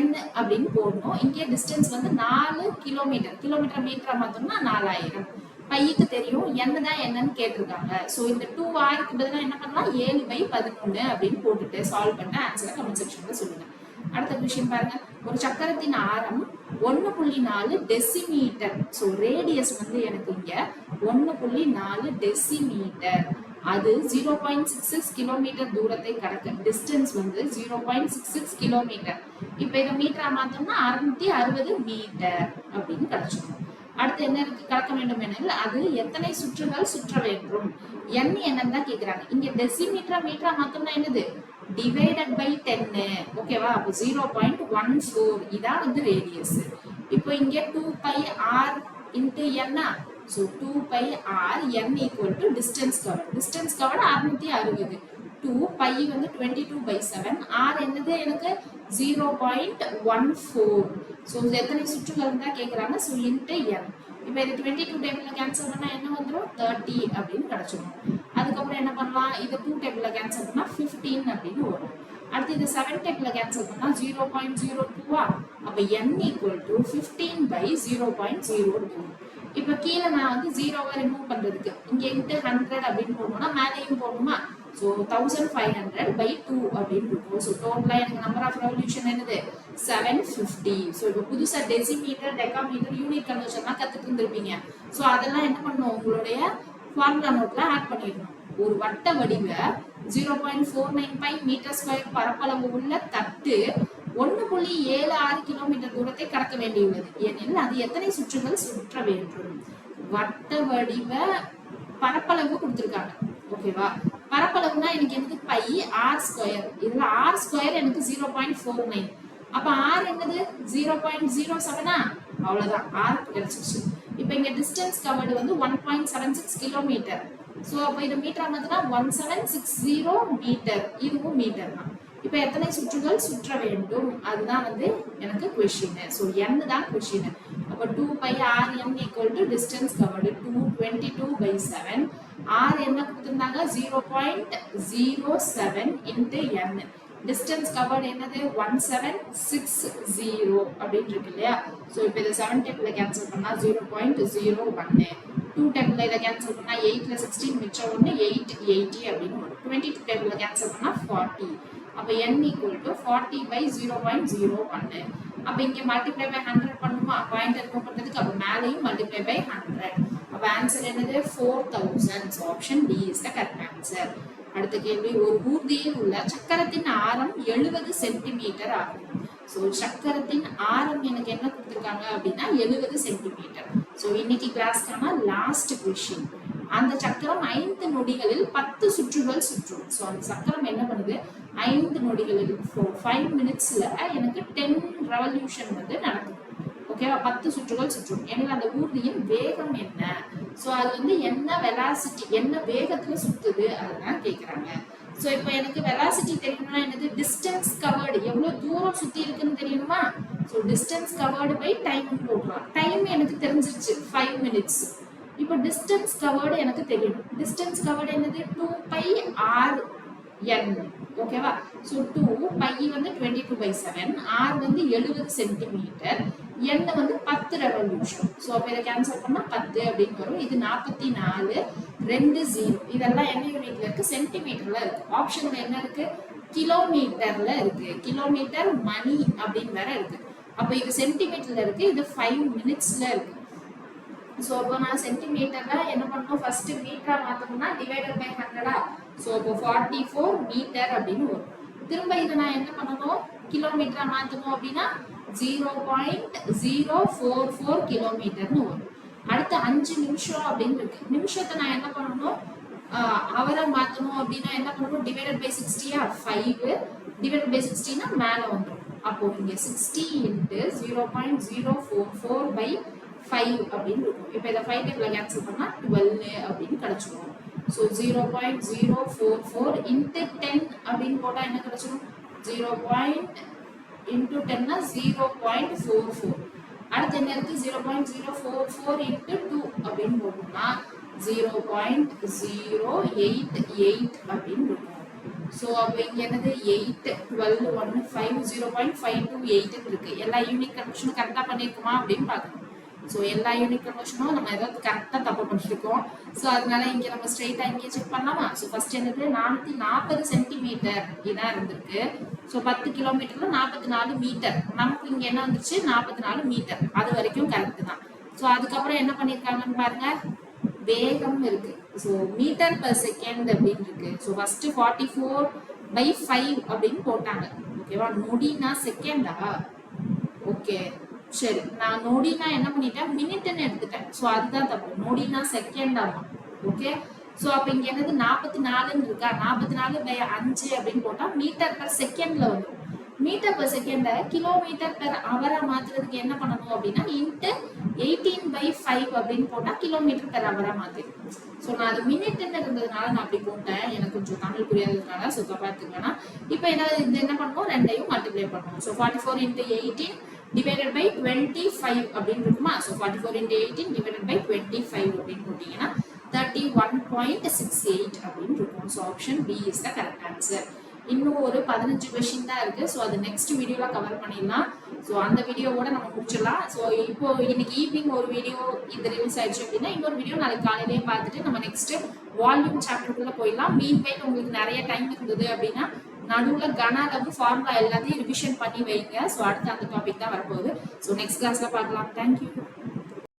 S1: n அப்படின்னு போடணும். இங்கே டிஸ்டன்ஸ் வந்து 4 கிலோமீட்டர். கிலோமீட்டர் மீட்டரா மாத்தோம்னா 4000. பைக்கு தெரியும் n தான் என்னன்னு கேட்டிருக்காங்க. ஸோ இந்த 2rக்கு பதிலாக என்ன பண்ணலாம்? 7/11 அப்படின்னு போட்டுட்டு சால்வ் பண்ண ஆன்சரை கமெண்ட் செக்ஷன்ல சொல்லுங்க. அடுத்த கொஸ்டின் பாருங்க. ஒரு சக்கரத்தின் ஆரம் 1.4 டெசிமீட்டர். ஸோ ரேடியஸ் வந்து எனக்கு இங்க 1.4 டெசிமீட்டர். அது 0.66 கிலோமீட்டர் தூரத்தை கடக்க டிஸ்டன்ஸ் வந்து 0.66 கிலோமீட்டர். இப்ப இதை மீட்டரா மாத்தோம்னா 660 மீட்டர் அப்படின்னு கிடைச்சிடும். அடுத்து என்ன இருக்கு? கடக்க வேண்டும் எனில் அது எத்தனை சுற்றுகள் சுற்ற வேண்டும்? n என்னன்னு தான் கேக்குறாங்க. இங்க டெசிமீட்டரா மீட்டரா மாத்தோம்னா என்னது? Divided by 10. ஓகேவா? அப்போ 0.14 இதான் வந்து ரேடியஸ். இப்போ இங்க 2πr into n. So 2πr n equal to distance covered. Distance covered 660. 2π வந்து 22/7. r என்னது? எனக்கு 0.14. So எத்தனை சுற்றுகள் தான் கேக்குறாங்க? So into n. இப்போ இது 22 டேபிள்ல கேன்சல் பண்ணா என்ன வந்துரும்? 30 அப்படின்னு கிடைச்சிடும். அதுக்கப்புறம் என்ன பண்ணலாம்? இது 2 டேபிள்ல கேன்சல் பண்ணா 15 அப்படின்னு வரும். அடுத்து இது 7 டேபிள்ல கேன்சல் பண்ணா 0.02. அப்ப n equal to 15/0.02. இப்ப கீழே நான் வந்து 0வை ரிமூவ் பண்றதுக்கு இங்க இன்ட்டு 100 அப்படின்னு போடணும்னா மேலேயும் போடணுமா? ஸோ 1500/2 அப்படின்னு இருக்கும். ஸோ டோட்டலா எனக்கு நம்பர் ஆஃப் ரெவல்யூஷன் என்னது? 750. ஸோ இப்போ புதுசா டெசிமீட்டர், டெக்காமீட்டர், யூனிட் கன்வர்ஷன்லாம் கத்துட்டு இருந்திருப்பீங்க. ஸோ அதெல்லாம் என்ன பண்ணணும்? உங்களுடைய ஃபார்முலா நோட்ல ஆட் பண்ணிடணும். ஒரு வட்ட வடிவ 0.495 மீட்டர் ஸ்கொயர் பரப்பளவு உள்ள தட்டு 1.76 கிலோமீட்டர் தூரத்தை கடக்க வேண்டியுள்ளது ஏனெனில் அது எத்தனை சுற்றுகள் சுற்ற வேண்டும்? வட்ட வடிவ பரப்பளவு கொடுத்திருக்காங்க. ஓகேவா? பரப்பளவுனா எனக்கு என்னது? Pi r square. இதுல r ஸ்கொயர் எனக்கு 0.49. அப்ப r என்னது? 0.07. அவ்வளவுதான், r கிடைச்சிருச்சு. இப்போ இங்க டிஸ்டன்ஸ் கவர்டு வந்து 1.76 கிலோமீட்டர். சோ அப்ப இது மீட்டரா மாத்தினா 1760 மீட்டர். இதுவும் மீட்டர் தான். இப்போ எத்தனை சுற்றுகள் சுற்ற வேண்டும்? அதுதான் வந்து எனக்கு क्वेश्चन. சோ n தான் क्वेश्चन. அப்ப 2πrm = distance covered 222/7. r என்ன கொடுத்திருந்தாங்க? 0.07 into n. distance covered என்னது? 1760 அப்படின்னு இருக்கு இல்லையா? சோ இப்போ இத 7 டேபிள்ல கேன்சல் பண்ணா 0.01. 2 டேபிள்ல இத கேன்சல் பண்ணா 8ல 16 மிச்சம் 1 880 அப்படின்னு வரும். 22 டேபிள்ல கேன்சல் பண்ணா 40. அப்ப n = 40/0.01. அப்ப இங்க மல்டிப்ளை பை 100 பண்ணுமா? பாயிண்ட் ரிமூவ் பண்றதுக்கு. அப்ப மேலேயும் மல்டிப்ளை பை 100. அப்ப ஆன்சர் என்னது? 4000. So option D is the correct answer. அடுத்த கேள்வி. ஒரு ஊர்தியில் உள்ள சக்கரத்தின் ஆரம் 70 சென்டிமீட்டர் ஆகும். ஸோ சக்கரத்தின் ஆரம் எனக்கு என்ன கொடுத்துருக்காங்க அப்படின்னா 70 சென்டிமீட்டர். ஸோ இன்னைக்கு கிளாஸ்க்கான லாஸ்ட் கொஸ்டின். அந்த சக்கரம் 5 நொடிகளில் 10 சுற்றுகள் சுற்றும். ஸோ அந்த சக்கரம் என்ன பண்ணுது, 5 நொடிகளில் 5 மினிட்ஸ்ல எனக்கு 10 ரெவல்யூஷன் வந்து நடக்குது. ஓகேவா, 10 சுற்றுகள் சுற்றும். எனவே அந்த ஊர்தியின் வேகம் என்ன? ஸோ அது வந்து என்ன வெலாசிட்டி, என்ன வேகத்துல சுத்துது அதுதான் கேட்குறாங்க. ஸோ இப்போ எனக்கு வெலாசிட்டி தெரியணும்னா என்னது, டிஸ்டன்ஸ் கவர்டு, எவ்வளோ தூரம் சுத்தி இருக்குன்னு தெரியணுமா? So distance covered by time போட்டுருவான். டைம் எனக்கு தெரிஞ்சிருச்சு 5 மினிட்ஸ். இப்போ டிஸ்டன்ஸ் கவர்டு எனக்கு தெரியணும். டிஸ்டன்ஸ் கவர்டு என்னது, 2πr/n. ஓகேவா, ஸோ 2 பை வந்து 22/7, r வந்து 70 சென்டிமீட்டர், n வந்து 10 ரெவல்யூஷன். ஸோ அப்போ இதை கேன்சல் பண்ணா 10 அப்படின்னு வரும். இது 44, 2 0. இதெல்லாம் என்ன யூனிட்ல இருக்கு, சென்டிமீட்டர்ல இருக்கு. ஆப்ஷன்ல என்ன இருக்கு, கிலோமீட்டர்ல இருக்கு. கிலோமீட்டர் மணி அப்படின்னு வேற இருக்கு. அப்போ இது சென்டிமீட்டர்ல இருக்கு, இது 5 மினிட்ஸ்ல இருக்கு. ஸோ அப்போ நான் சென்டிமீட்டர்ல என்ன பண்ணணும், ஃபர்ஸ்ட் மீட்டரா மாத்தணும்னா டிவைடட் பை 100. ஸோ அப்போ 44 மீட்டர் அப்படின்னு வரும். திரும்ப இதை நான் என்ன பண்ணணும், கிலோமீட்டரா மாத்தணும் அப்படின்னா 0.044 கிலோமீட்டர்னு வரும். அடுத்து 5 நிமிஷம் அப்படின்னு இருக்கு. நிமிஷத்தை நான் என்ன பண்ணணும், அவரை மாத்தணும் அப்படின்னா என்ன பண்ணணும், டிவைடட் பை 60. 5 டிவைடட் பை 60னா மேல வந்துடும். அப்போ இங்க 60 இன்ட்டு 0.044/5 அப்படின்னு இருக்கும். இப்போ இதை 5 டேபிள் கேன்சல் பண்ணா 12 அப்படின்னு கிடைச்சிடும். ஸோ 0.044 இன்ட்டு 10 அப்படின்னு போட்டா என்ன கிடைச்சிடும், 0. இன்ட்டு 10னா 0.44. அடுத்து என்ன இருக்கு, 0.044 இன்ட்டு 2 அப்படின்னு போட்டோம்னா 0.088 அப்படின்னு இருக்கும். ஸோ அப்போ இங்க என்னது 8, 12, 1, 5, 0.528 இருக்கு. எல்லா யூனிட் கன்வர்ஷனும் கரெக்டா பண்ணிருக்குமா அப்படின்னு பார்க்கணும். ஸோ எல்லா யூனிட் கன்வர்ஷனும் நம்ம ஏதாவது கரெக்டாக தப்பு பண்ணிருக்கோம். ஸோ அதனால இங்கே நம்ம ஸ்ட்ரெயிட்டா இங்கே செக் பண்ணலாமா? ஸோ ஃபர்ஸ்ட் என்னது 440 சென்டிமீட்டர் இதான் இருந்திருக்கு. ஸோ 10 கிலோமீட்டர்ல 44 மீட்டர். நமக்கு இங்க என்ன வந்துருச்சு, 44 மீட்டர். அது வரைக்கும் கரெக்ட் தான். ஸோ அதுக்கப்புறம் என்ன பண்ணிருக்காங்கன்னு பாருங்க, வேகம் இருக்கு. ஸோ மீட்டர் பர் செகண்ட் அப்படின்னு இருக்கு. ஸோ ஃபர்ஸ்ட் 44/5 அப்படின்னு போட்டாங்க. ஓகேவா, நொடினா செகண்டா? ஓகே சரி, நான் நொடினா என்ன பண்ணிட்டேன், மினிட்னு எடுத்துட்டேன். ஸோ அதுதான் தப்பு. நொடினா செகண்ட் ஆகும். ஓகே, ஸோ அப்போ இங்க என்னது 44 இருக்கா, 44/5 அப்படின்னு போட்டா மீட்டர் பர் செகண்ட்ல வரும். மீட்டர் பர் செகண்ட கிலோமீட்டர் பெர் ஹவரா மாத்துறதுக்கு என்ன பண்ணணும் அப்படின்னா இன்ட்டு 18/5 அப்படின்னு போட்டா கிலோமீட்டர் பெர் ஹவரா மாத்திடும். ஸோ நான் அது மினிட்னு இருந்ததுனால நான் அப்படி போட்டேன். எனக்கு கொஞ்சம் தமிழ் புரியாததுனால ஸோ பார்த்துக்கோன்னா இப்போ என்ன பண்ணுவோம், ரெண்டையும் மல்டிப்ளை பண்ணுவோம். ஸோ 44 × 18 divided by 25 அப்படின்னு இருக்குமா? ஸோ 44 × 18 divided by 25 அப்படின்னு போட்டீங்கன்னா 31.68 அப்படின்னு இருக்கும். So option B is the correct answer. இன்னும் ஒரு 15 கொஸ்டின் தான் இருக்கு. ஸோ அது நெக்ஸ்ட் வீடியோல கவர் பண்ணிடலாம். ஸோ அந்த வீடியோவோட நம்ம முடிச்சிடலாம். ஸோ இப்போ இன்னைக்கு ஈவினிங் ஒரு வீடியோ இது ரிலீஸ் ஆயிடுச்சு அப்படின்னா இன்னொரு வீடியோ நாளைக்கு காலையிலேயே பார்த்துட்டு நம்ம நெக்ஸ்ட் வால்யூம் சாப்டருக்குள்ள போயிடலாம். மீன் வைல் உங்களுக்கு நிறைய டைம் இருந்தது அப்படின்னா நடுவில் கன அளவு ஃபார்முலா எல்லாத்தையும் ரிவிஷன் பண்ணி வைங்க. ஸோ அடுத்து அந்த டாபிக் தான் வரப்போகுது. ஸோ நெக்ஸ்ட் கிளாஸ்ல பார்க்கலாம். தேங்க்யூ.